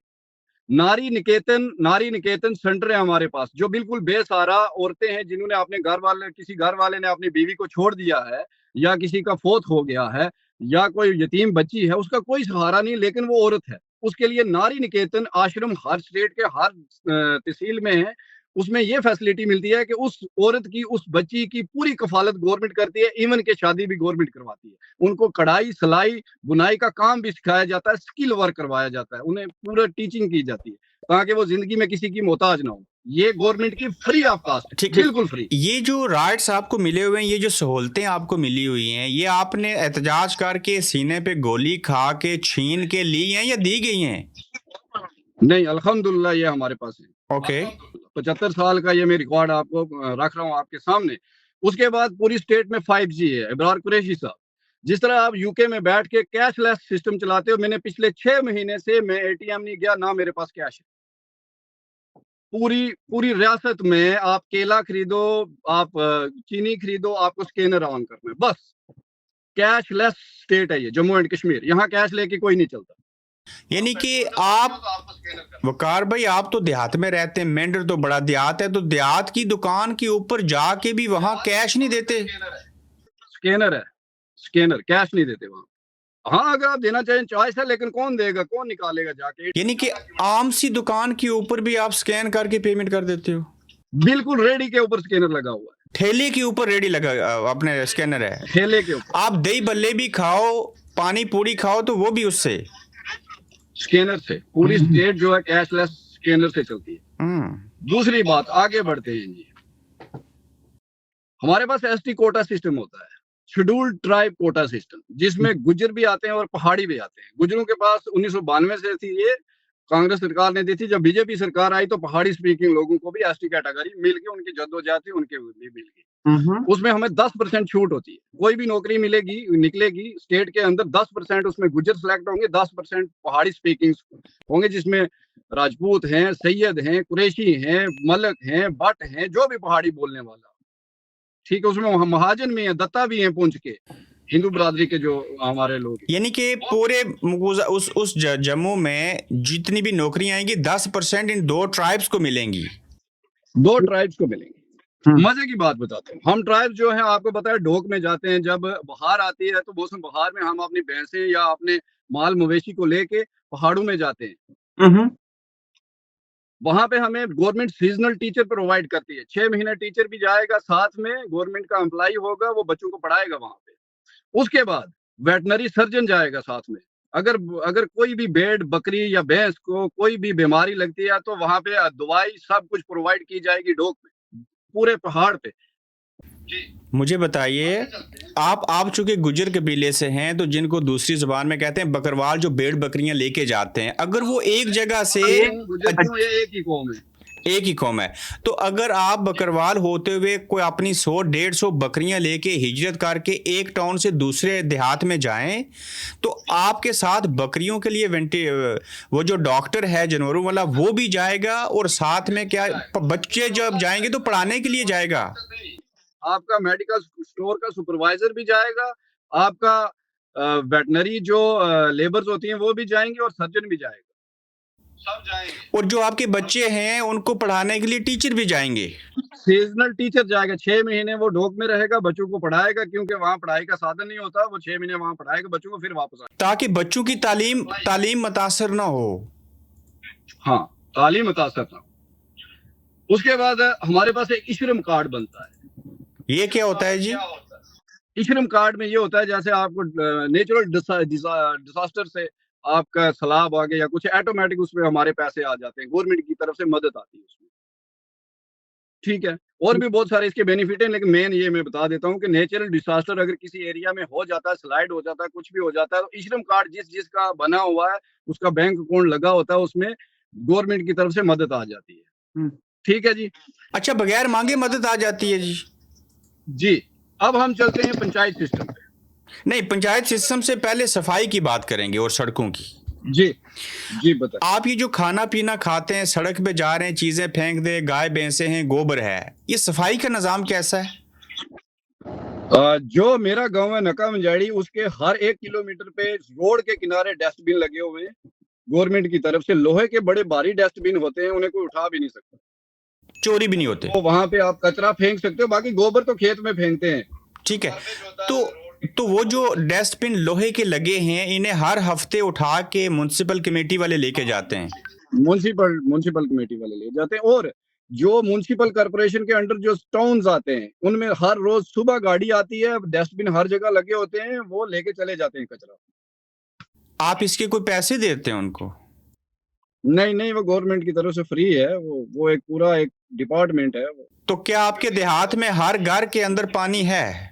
नारी निकेतन सेंटर है हमारे पास, जो बिल्कुल बेसहारा औरतें हैं, जिन्होंने किसी घर वाले ने अपनी बीवी को छोड़ दिया है, या किसी का फौत हो गया है, या कोई यतीम बच्ची है, उसका कोई सहारा नहीं, लेकिन वो औरत है। उसके लिए नारी निकेतन आश्रम हर स्टेट के हर तहसील में है। उसमें ये फैसिलिटी मिलती है कि उस औरत की, उस बच्ची की पूरी कफालत गवर्नमेंट करती है, इवन के शादी भी गवर्नमेंट करवाती है। उनको कढ़ाई, सिलाई, बुनाई का काम भी सिखाया जाता है, स्किल वर्क करवाया जाता है, उन्हें पूरा टीचिंग की जाती है, ताकि वो जिंदगी में किसी की मोहताज ना हो। ये गवर्नमेंट की फ्री ऑफ कास्ट, ठीक, बिल्कुल फ्री। ये जो राइट्स आपको मिले हुए हैं, ये जो सहूलतें आपको मिली हुई हैं, ये आपने एहतजाज करके, सीने पे गोली खा के, छीन के ली हैं या दी गई हैं? नहीं, अल्हम्दुलिल्लाह ये हमारे पास है। ओके। 75 साल का ये मैं रिकॉर्ड आपको रख रहा हूँ आपके सामने। उसके बाद पूरी स्टेट में 5G है। इब्रार कुरैशी साहब, जिस तरह आप यूके में बैठ के कैशलेस सिस्टम चलाते हो, मैंने पिछले 6 महीने से मैं ATM नहीं गया, ना मेरे पास कैश है। पूरी रियासत में आप केला खरीदो, आप चीनी खरीदो, आपको स्कैनर ऑन करना है, बस। कैशलेस स्टेट है ये जम्मू एंड कश्मीर, यहाँ कैश लेके कोई नहीं चलता। यानी कि आप वकार भाई, आप तो देहात में रहते हैं, मेंढर तो बड़ा देहात है, तो देहात की दुकान के ऊपर जाके भी वहां कैश नहीं देते? स्कैनर है, स्कैनर, कैश नहीं देते वहां। हाँ, अगर आप देना चाहें चॉइस है, लेकिन कौन देगा, कौन निकालेगा जाके? यानी कि आम सी दुकान के ऊपर भी आप स्कैन करके पेमेंट कर देते हो? बिल्कुल, रेडी के ऊपर स्कैनर लगा हुआ है। ठेले के ऊपर रेडी लगा अपने स्कैनर है? ठेले के ऊपर। आप दही बल्ले भी खाओ, पानी पूरी खाओ, तो वो भी उससे स्कैनर से। पूरी स्टेट जो है कैशलेस स्कैनर से चलती है। दूसरी बात, आगे बढ़ते हैं जी। हमारे पास ST कोटा सिस्टम होता है, शेड्यूल्ड ट्राइब कोटा सिस्टम, जिसमें गुज्जर भी आते हैं और पहाड़ी भी आते हैं। गुज्जरों के पास 1992 से थी, ये कांग्रेस सरकार ने दी थी। जब बीजेपी सरकार आई तो पहाड़ी स्पीकिंग लोगों को भी ST कैटेगरी मिल गई, उनकी जद्दोजहद थी, उनके भी मिल गई। उसमें हमें 10% छूट होती है। कोई भी नौकरी निकलेगी स्टेट के अंदर, 10% उसमें गुज्जर सेलेक्ट होंगे, 10% पहाड़ी स्पीकिंग होंगे, जिसमें राजपूत हैं, सैयद हैं, कुरैशी हैं, मलक हैं, भट्ट हैं, जो भी पहाड़ी बोलने वाला, ठीक है। उसमें महाजन भी हैं, दत्ता भी हैं, पुंछ के हिंदू बरादरी के जो हमारे लोग। यानी कि पूरे उस जम्मू में जितनी भी नौकरियां आएंगी, 10% इन 2 ट्राइब्स को मिलेंगी। 2 ट्राइब्स को मिलेंगी। मजे की बात बताते हैं, हम ट्राइब जो है, आपको पता है, ढोक में जाते हैं। जब बहार आती है तो मौसम बहार में हम अपनी भैंसें या अपने माल मवेशी को लेके पहाड़ों में जाते हैं। वहां पे हमें गवर्नमेंट सीजनल टीचर प्रोवाइड करती है। 6 महीने टीचर भी जाएगा, साथ में गवर्नमेंट का एम्प्लॉय होगा, वो बच्चों को पढ़ाएगा वहां पे। उसके बाद वेटनरी सर्जन जाएगा साथ में। अगर कोई भी भेड़, बकरी या भैंस को कोई भी बीमारी लगती है, तो वहां पे दवाई सब कुछ प्रोवाइड की जाएगी ढोक में, पूरे पहाड़ पे। मुझे बताइए, आप चूंकि गुजर कबीले से हैं, तो जिनको दूसरी जुबान में कहते हैं बकरवाल, जो भेड़ बकरियां लेके जाते हैं, अगर वो एक जगह से गुजर क्यों, ये एक ही कौम है। एक ही कौम है, तो अगर आप बकरवाल होते हुए कोई अपनी 100-150 बकरियां लेके हिजरत करके एक टाउन से दूसरे देहात में जाएं, तो आपके साथ बकरियों के लिए वो जो डॉक्टर है जानवरों वाला वो भी जाएगा, और साथ में क्या बच्चे जब जाएंगे तो पढ़ाने के लिए जाएगा। आपका मेडिकल स्टोर का सुपरवाइजर भी जाएगा, आपका वेटनरी जो लेबर्स होती हैं वो भी जाएंगे, और सर्जन भी जाएगा, सब जाएंगे। और जो आपके बच्चे हैं उनको पढ़ाने के लिए टीचर भी जाएंगे। सीजनल टीचर जाएगा, 6 महीने वो डोक में रहेगा, बच्चों को पढ़ाएगा, क्योंकि वहाँ पढ़ाई का साधन नहीं होता। वो 6 महीने वहाँ पढ़ाएगा बच्चों को, फिर वापस आएगा, ताकि बच्चों की तालीम मुतासर ना हो। हाँ, तालीम मुतासर ना हो। उसके बाद हमारे पास एक इश्रम कार्ड बनता है। ये क्या होता है जी? इश्रम कार्ड में ये होता है, जैसे आपको नेचुरल डिजास्टर से आपका सैलाब आ गया या कुछ, ऑटोमेटिक उसमें हमारे पैसे आ जाते हैं, गवर्नमेंट की तरफ से मदद आती है उसमें। ठीक है, और भी बहुत सारे इसके बेनिफिट हैं, लेकिन मेन ये मैं बता देता हूँ कि नेचुरल डिजास्टर अगर किसी एरिया में हो जाता है, स्लाइड हो जाता है, कुछ भी हो जाता है, तो इश्रम कार्ड जिसका बना हुआ है, उसका बैंक अकाउंट लगा होता है, उसमें गवर्नमेंट की तरफ से मदद आ जाती है। ठीक है जी। अच्छा, बगैर मांगे मदद आ जाती है जी? जी। अब हम चलते हैं पंचायत सिस्टम पे। नहीं, पंचायत सिस्टम से पहले सफाई की बात करेंगे और सड़कों की। जी जी, बताइए। आप ये जो खाना पीना खाते हैं, सड़क पे जा रहे हैं, चीजें फेंक दे, गाय भैंसे हैं, गोबर है, ये सफाई का निजाम कैसा है? जो मेरा गांव है नका मंजाड़ी, उसके हर 1 किलोमीटर पे रोड के किनारे डस्टबिन लगे हुए हैं गवर्नमेंट की तरफ से। लोहे के बड़े भारी डस्टबिन होते हैं, उन्हें कोई उठा भी नहीं सकता, चोरी भी नहीं होते। तो वहां पे आप कचरा फेंक सकते हो, बाकी गोबर तो खेत में फेंकते हैं। ठीक है, तो वो जो डस्टबिन लोहे के लगे हैं, इन्हें हर हफ्ते उठा के म्युनिसिपल कमेटी वाले लेके जाते हैं। म्युनिसिपल कमेटी वाले ले जाते हैं, और जो म्युनिसिपल कॉर्पोरेशन के अंडर जो टाउन्स आते हैं, उनमें हर रोज सुबह गाड़ी आती है, डस्टबिन हर जगह लगे होते हैं, वो लेके चले जाते हैं कचरा। आप इसके कोई पैसे देते हैं उनको? नहीं नहीं, वो गवर्नमेंट की तरफ से फ्री है, वो एक पूरा एक डिपार्टमेंट है वो। तो क्या आपके देहात में हर घर के अंदर पानी है?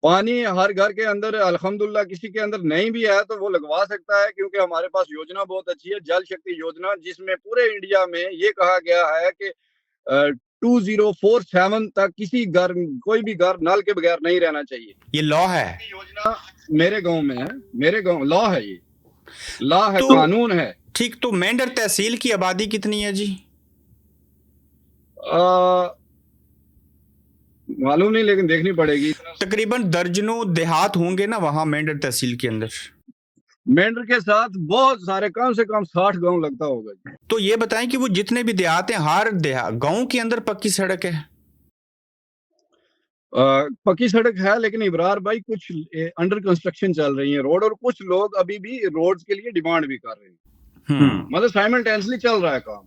पानी हर घर के अंदर अल्हम्दुलिल्लाह, किसी के अंदर नहीं भी है तो वो लगवा सकता है, क्योंकि हमारे पास योजना बहुत अच्छी है, जल शक्ति योजना, जिसमें पूरे इंडिया में ये कहा गया है कि 2047 तक किसी घर, कोई भी घर नल के बगैर नहीं रहना चाहिए। ये लॉ है? योजना मेरे गांव में है, मेरे गांव लॉ है, ये लॉ है, तो कानून है। ठीक, तो मेंढर तहसील की आबादी कितनी है जी? मालूम नहीं, लेकिन देखनी पड़ेगी। तकरीबन दर्जनों देहात होंगे ना वहां मेंढर तहसील के अंदर। मेंढर के साथ बहुत सारे, कम से कम 60 गांव लगता होगा। तो ये बताएं कि वो जितने भी देहात हैं, हर गांव के अंदर पक्की सड़क है? पक्की सड़क है, लेकिन इब्रार भाई कुछ अंडर कंस्ट्रक्शन चल रही है रोड, और कुछ लोग अभी भी रोड्स के लिए डिमांड भी कर रहे हैं। मतलब साइमल्टेनियसली चल रहा है काम।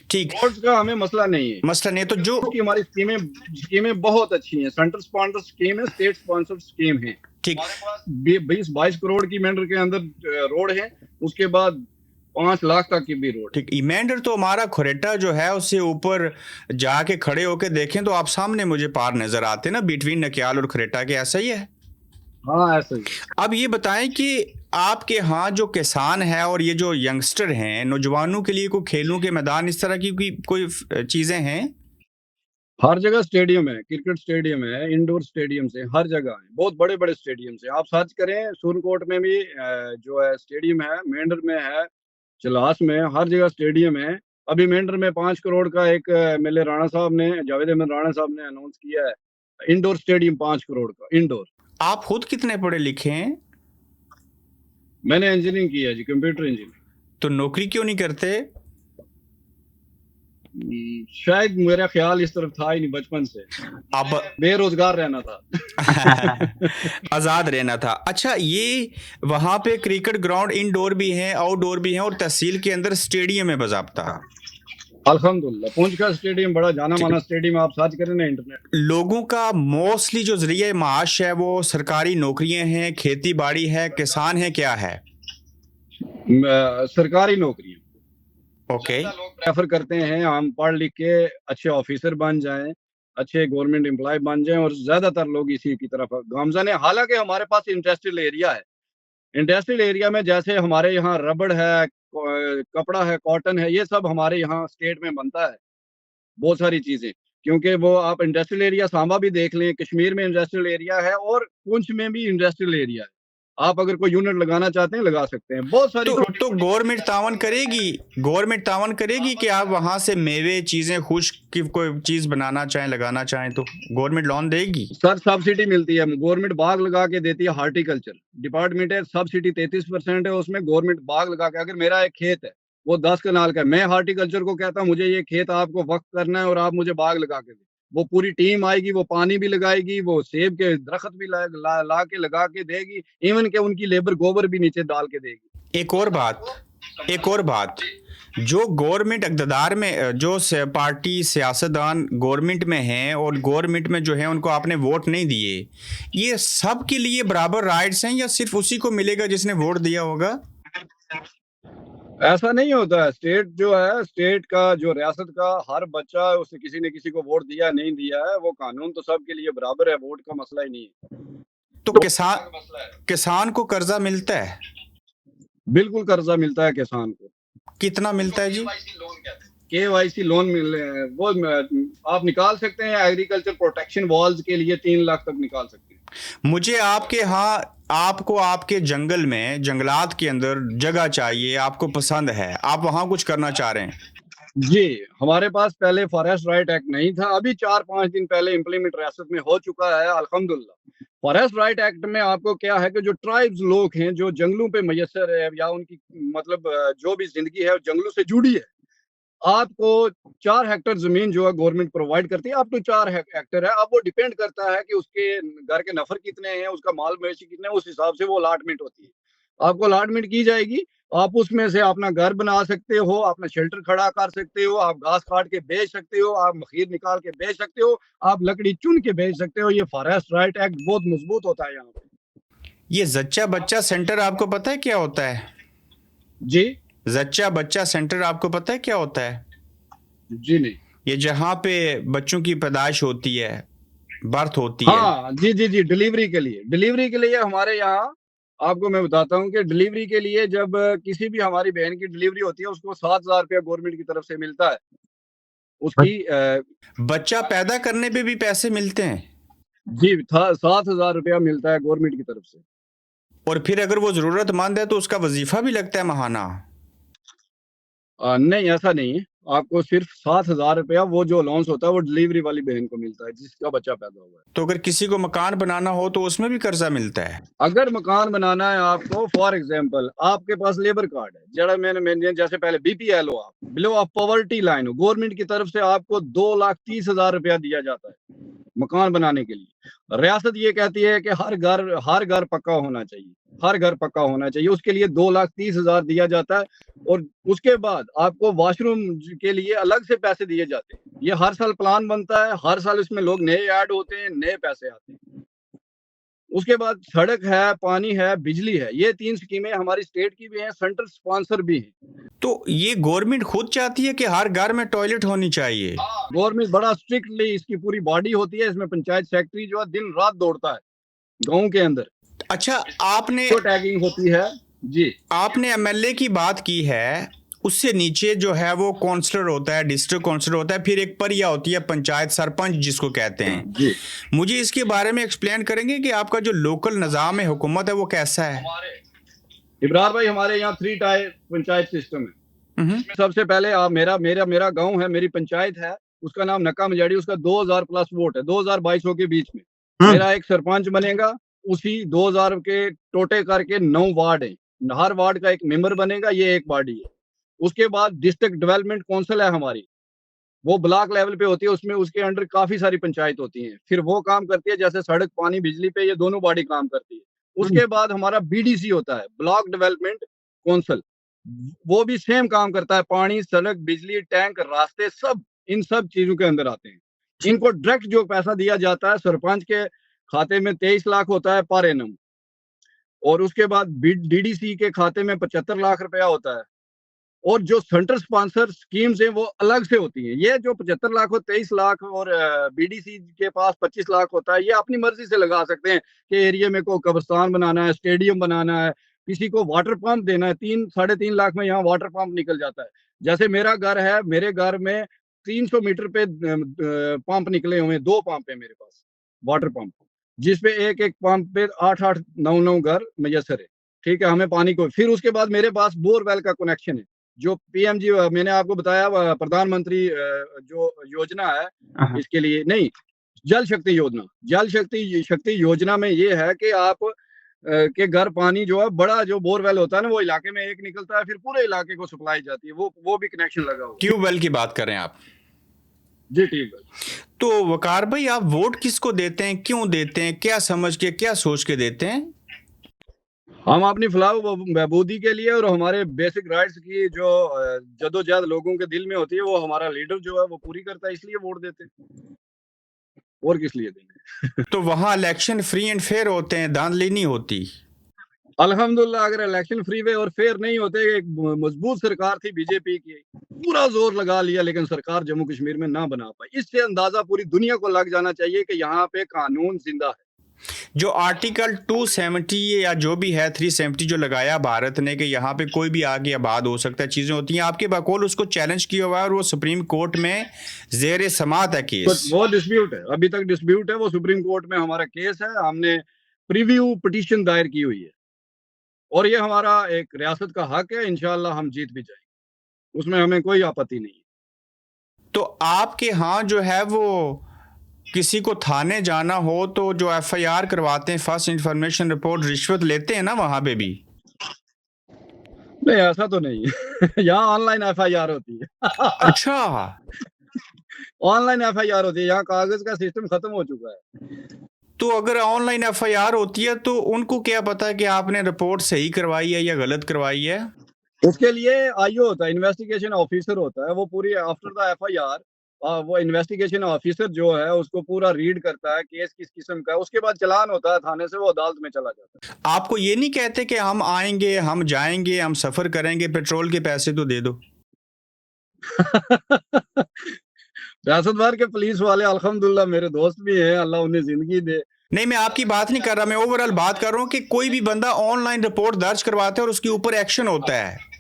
ठीक, रोड्स का हमें मसला नहीं है, मसला नहीं। तो जो कि हमारी स्कीमें बहुत अच्छी हैं, सेंट्रल स्पॉन्सर स्कीम है, स्टेट स्पॉन्सर स्कीम है। ठीक, 20-22 करोड़ की मेंढर के अंदर रोड है, उसके बाद 5 लाख तक की भी रोड। ठीक, मेंढर तो हमारा खुरेटा जो है, उससे ऊपर जाके खड़े होके देखें तो आप सामने मुझे पार नजर आते ना, बिटवीन नकियाल और खुरेटा के, ऐसा ही है? हाँ, ऐसा ही। अब ये बताएं कि आपके यहाँ जो किसान है और ये जो यंगस्टर हैं, नौजवानों के लिए कोई खेलों के मैदान, इस तरह की कोई चीजें हैं? हर जगह स्टेडियम है, क्रिकेट स्टेडियम है, इंडोर स्टेडियम है, हर जगह है, बहुत बड़े बड़े स्टेडियम है। आप सर्च करें, सूरकोट में भी जो है स्टेडियम है, मेंढर में है, चलास में, हर जगह स्टेडियम है। अभी मेंढर में 5 करोड़ का एक एमएलए राणा साहब ने, जावेद अहमद राणा साहब ने अनाउंस किया है, इंडोर स्टेडियम 5 करोड़ का इंडोर। आप खुद कितने पढ़े लिखे हैं? मैंने इंजीनियरिंग की है जी, कंप्यूटर इंजीनियरिंग। तो नौकरी क्यों नहीं करते? शायद मेरा ख्याल इस तरफ था ही नहीं बचपन से, अब बेरोजगार रहना था। आजाद रहना था। अच्छा, ये वहां पे क्रिकेट ग्राउंड इंडोर भी है, आउटडोर भी है, और तहसील के अंदर स्टेडियम है बाज़ाब्ता। अल्हम्दुलिल्लाह, पूंछ का स्टेडियम बड़ा जाना माना स्टेडियम, आप सर्च करें ना इंटरनेट। लोगों का मोस्टली जो जरिए माश है वो सरकारी नौकरियां हैं, खेती बाड़ी है, किसान है, क्या है? सरकारी नौकरियां। ओके, लोग प्रेफर करते हैं हम पढ़ लिख के अच्छे ऑफिसर बन जाएं, अच्छे गवर्नमेंट एम्प्लॉय बन जाएं और ज्यादातर लोग इसी की तरफ गामजन है। हालांकि हमारे पास इंडस्ट्रियल एरिया है, इंडस्ट्रियल एरिया में जैसे हमारे यहाँ रबड़ है, कपड़ा है, कॉटन है, ये सब हमारे यहाँ स्टेट में बनता है, बहुत सारी चीजें। क्योंकि वो आप इंडस्ट्रियल एरिया सांबा भी देख लें, कश्मीर में इंडस्ट्रियल एरिया है और पुंछ में भी इंडस्ट्रियल एरिया है। आप अगर कोई यूनिट लगाना चाहते हैं लगा सकते हैं, बहुत सारी तो गवर्नमेंट तावन करेगी कि आप वहां से मेवे चीजें खुश्क की कोई चीज बनाना चाहें, लगाना चाहें तो गवर्नमेंट लोन देगी? सर सब्सिडी मिलती है, गवर्नमेंट बाग लगा के देती है। हार्टिकल्चर डिपार्टमेंट है, सब्सिडी 33% है उसमें। गवर्नमेंट बाग लगा के, अगर मेरा एक खेत है वो 10 कनाल का है, मैं हार्टिकल्चर को कहता हूँ मुझे ये खेत आपको वक्त करना है और आप मुझे बाग लगा के दें, वो पूरी टीम आएगी, वो पानी भी लगाएगी, वो सेब के दरख्त भी ला के लगा के देगी, इवन के उनकी लेबर गोबर भी नीचे डाल के देगी। एक और बात, जो गवर्नमेंट इक़्तिदार में, जो पार्टी सियासतदान गवर्नमेंट में हैं और गवर्नमेंट में जो है उनको आपने वोट नहीं दिए, ये सब के लिए बराबर राइट्स हैं या सिर्फ उसी को मिलेगा जिसने वोट दिया होगा? ऐसा नहीं होता है। स्टेट जो है, स्टेट का जो रियासत का हर बच्चा, उसने किसी ने किसी को वोट दिया नहीं दिया है, वो कानून तो सबके लिए बराबर है, वोट का मसला ही नहीं है। तो किसान को कर्जा मिलता है? बिल्कुल कर्जा मिलता है किसान को। कितना मिलता है जी? KYC लोन वो आप निकाल सकते हैं, एग्रीकल्चर प्रोटेक्शन वॉल्स के लिए 3 लाख तक निकाल सकते हैं। मुझे आपको आपके जंगल में, जंगलात के अंदर जगह चाहिए, आपको पसंद है, आप वहां कुछ करना चाह रहे हैं? जी, हमारे पास पहले फॉरेस्ट राइट एक्ट नहीं था, अभी 4-5 दिन पहले इम्प्लीमेंट रियासत में हो चुका है, अल्हम्दुलिल्लाह। फॉरेस्ट राइट एक्ट में आपको क्या है कि जो ट्राइब्स लोग हैं, जो जंगलों पे मुयस्सर है या उनकी मतलब जो भी जिंदगी है जंगलों से जुड़ी है, आपको 4 हेक्टेयर जमीन जो है गवर्नमेंट प्रोवाइड करती है, अप टू 4 हेक्टेयर है। अब वो डिपेंड करता है कि उसके घर के नफर कितने हैं, उसका माल मवेशी कितने हैं, उस हिसाब से वो अलॉटमेंट होती है। आपको अलॉटमेंट की जाएगी, आप उसमें से अपना घर बना सकते हो, अपना शेल्टर खड़ा कर सकते हो, आप घास काट के बेच सकते हो, आप मखीर निकाल के बेच सकते हो, आप लकड़ी चुन के बेच सकते हो। ये फॉरेस्ट राइट एक्ट बहुत मजबूत होता है यहाँ पे। ये जच्चा बच्चा सेंटर आपको पता है क्या होता है? जी, जच्चा बच्चा सेंटर आपको पता है क्या होता है? जी नहीं। ये जहाँ पे बच्चों की पैदाइश होती है, बर्थ होती है। हाँ जी जी जी, डिलीवरी के लिए हमारे यहाँ, आपको मैं बताता हूँ कि डिलीवरी के लिए जब किसी भी हमारी बहन की डिलीवरी होती है, उसको 7,000 रुपया गवर्नमेंट की तरफ से मिलता है। उसकी बच्चा पैदा करने पे भी पैसे मिलते हैं? जी, 7,000 रुपया मिलता है गवर्नमेंट की तरफ से। और फिर अगर वो जरूरतमंद है तो उसका वजीफा भी लगता है महाना? नहीं, ऐसा नहीं है। आपको सिर्फ 7,000 रुपया वो जो अलाउंस होता है वो डिलीवरी वाली बहन को मिलता है जिसका बच्चा पैदा हुआ है। तो अगर किसी को मकान बनाना हो तो उसमें भी कर्जा मिलता है? अगर मकान बनाना है आपको, फॉर एग्जांपल आपके पास लेबर कार्ड है, जरा मैंने जैसे पहले BPL हो, आप बिलो ऑफ पॉवर्टी लाइन हो, गवर्नमेंट की तरफ से आपको 2,30,000 रुपया दिया जाता है मकान बनाने के लिए। रियासत ये कहती है कि हर घर पक्का होना चाहिए, हर घर पक्का होना चाहिए, उसके लिए 2,30,000 दिया जाता है। और उसके बाद आपको वॉशरूम के लिए अलग से पैसे दिए जाते हैं। ये हर साल प्लान बनता है, हर साल इसमें लोग नए ऐड होते हैं, नए पैसे आते हैं। उसके बाद सड़क है, पानी है, बिजली है, ये 3 स्कीमें हमारी स्टेट की भी हैं, सेंट्रल स्पॉन्सर भी हैं। तो ये गवर्नमेंट खुद चाहती है कि हर घर में टॉयलेट होनी चाहिए? गवर्नमेंट बड़ा स्ट्रिक्टली, इसकी पूरी बॉडी होती है, इसमें पंचायत सेक्रेटरी जो है दिन रात दौड़ता है गाँव के अंदर। अच्छा, आपने टैगिंग होती है जी। आपने MLA की बात की है, उससे नीचे जो है वो काउंसलर होता है, डिस्ट्रिक्ट काउंसलर होता है, फिर एक परिया होती है पंचायत सरपंच जिसको कहते हैं जी। मुझे इसके बारे में एक्सप्लेन करेंगे कि आपका जो लोकल निज़ाम है, हुकूमत है, वो कैसा है? इब्रार भाई, हमारे यहाँ 3 टायर पंचायत सिस्टम है। सबसे पहले आप मेरा गांव है, मेरी पंचायत है, उसका नाम नक्का मजाड़ी, उसका 2,000 प्लस वोट है, 2,000-2,200 के बीच में। मेरा एक सरपंच बनेगा, उसी 2,000 के टोटे करके 9 वार्ड है, हर वार्ड का एक मेंबर बनेगा, ये एक बॉडी है। उसके बाद डिस्ट्रिक्ट डेवलपमेंट काउंसिल है हमारी, वो ब्लॉक लेवल पे होती है, उसमें उसके अंडर काफी सारी पंचायत होती हैं, फिर वो काम करती है, जैसे सड़क, पानी, बिजली पे ये दोनों बॉडी काम करती है। उसके बाद हमारा BDC होता है, ब्लॉक डेवलपमेंट काउंसिल, वो भी सेम काम करता है, पानी, सड़क, बिजली, टैंक, रास्ते, सब इन सब चीजों के अंदर आते हैं। इनको डायरेक्ट जो पैसा दिया जाता है सरपंच के खाते में 23 लाख होता है पर एनम, और उसके बाद DDC के खाते में 75 लाख रुपया होता है, और जो सेंटर स्पॉन्सर स्कीम्स हैं वो अलग से होती हैं। ये जो 75 लाख और 23 लाख और बीडीसी के पास 25 लाख होता है, ये अपनी मर्जी से लगा सकते हैं कि एरिया में को कब्रिस्तान बनाना है, स्टेडियम बनाना है, किसी को वाटर पंप देना है। 3-3.5 लाख में यहाँ वाटर पंप निकल जाता है। जैसे मेरा घर है, मेरे घर में 300 मीटर पे पंप निकले हुए हैं, 2 पंप है मेरे पास, वाटर पंप, जिसपे एक एक पंप पे 8-8, 9-9 घर मैसर है। ठीक है, हमें पानी को, फिर उसके बाद मेरे पास बोरवेल का कनेक्शन है, जो पीएमजी मैंने आपको बताया प्रधानमंत्री जो योजना है इसके लिए, नहीं, जल शक्ति योजना, जल शक्ति योजना में ये है कि आप के घर पानी जो है, बड़ा जो बोरवेल होता है ना, वो इलाके में एक निकलता है, फिर पूरे इलाके को सप्लाई जाती है, वो भी कनेक्शन लगा हुआ है। ट्यूबवेल की बात करें आप? जी ठीक है। तो वकार भाई, आप वोट किसको देते हैं, क्यों देते हैं, क्या समझ के, क्या सोच के देते हैं? हम अपनी फलाह बहबूदी के लिए और हमारे बेसिक राइट्स की जो जदोजहद लोगों के दिल में होती है, वो हमारा लीडर जो है वो पूरी करता है, इसलिए वोट देते हैं, और किस लिए देंगे। तो वहां इलेक्शन फ्री एंड फेयर होते हैं, धांधली नहीं होती? अल्हम्दुलिल्लाह, अगर इलेक्शन फ्री वे और फेयर नहीं होते, एक मजबूत सरकार थी बीजेपी की, पूरा जोर लगा लिया, लेकिन सरकार जम्मू कश्मीर में ना बना पाई। इससे अंदाजा पूरी दुनिया को लग जाना चाहिए कि यहाँ पे कानून जिंदा है। जो आर्टिकल 270 या जो भी है 370 जो लगाया भारत ने कि यहाँ पे कोई भी आगे आबाद हो सकता है, चीजें होती हैं, आपके बकौल उसको चैलेंज किया हुआ है और वो सुप्रीम कोर्ट में जेर समात है केस। वो डिस्प्यूट है, अभी तक डिस्प्यूट है, वो सुप्रीम कोर्ट में हमारा केस है, हमने प्रीव्यू पिटीशन दायर की हुई है, और ये हमारा एक रियासत का हक है, इंशाअल्लाह हम जीत भी जाएंगे, उसमें हमें कोई आपत्ति नहीं है। तो आपके यहाँ जो है वो किसी को थाने जाना हो तो जो एफआईआर करवाते हैं, फर्स्ट इंफॉर्मेशन रिपोर्ट, रिश्वत लेते हैं ना वहां पे भी? नहीं, ऐसा तो नहीं है। यहाँ ऑनलाइन एफआईआर होती है। अच्छा, ऑनलाइन एफआईआर होती है, यहाँ कागज का सिस्टम खत्म हो चुका है। तो अगर ऑनलाइन एफआईआर होती है तो उनको क्या पता है कि आपने रिपोर्ट सही करवाई है या गलत करवाई है? उसके लिए आईओ होता है, इन्वेस्टिगेशन ऑफिसर होता है, वो पूरी आफ्टर द एफआईआर वो इन्वेस्टिगेशन ऑफिसर जो है उसको पूरा रीड करता है, केस किस किस्म का है, उसके बाद चालान होता है थाने से, वो अदालत में चला जाता है। आपको ये नहीं कहते कि हम आएंगे, हम जाएंगे, हम सफर करेंगे, पेट्रोल के पैसे तो दे दो? रियासत भर के पुलिस वाले अल्हम्दुलिल्लाह मेरे दोस्त भी हैं, अल्लाह उन्हें जिंदगी दे। नहीं, मैं आपकी बात नहीं कर रहा, मैं ओवरऑल बात कर रहा हूँ कि कोई भी बंदा ऑनलाइन रिपोर्ट दर्ज करवाता है और उसके ऊपर एक्शन होता है।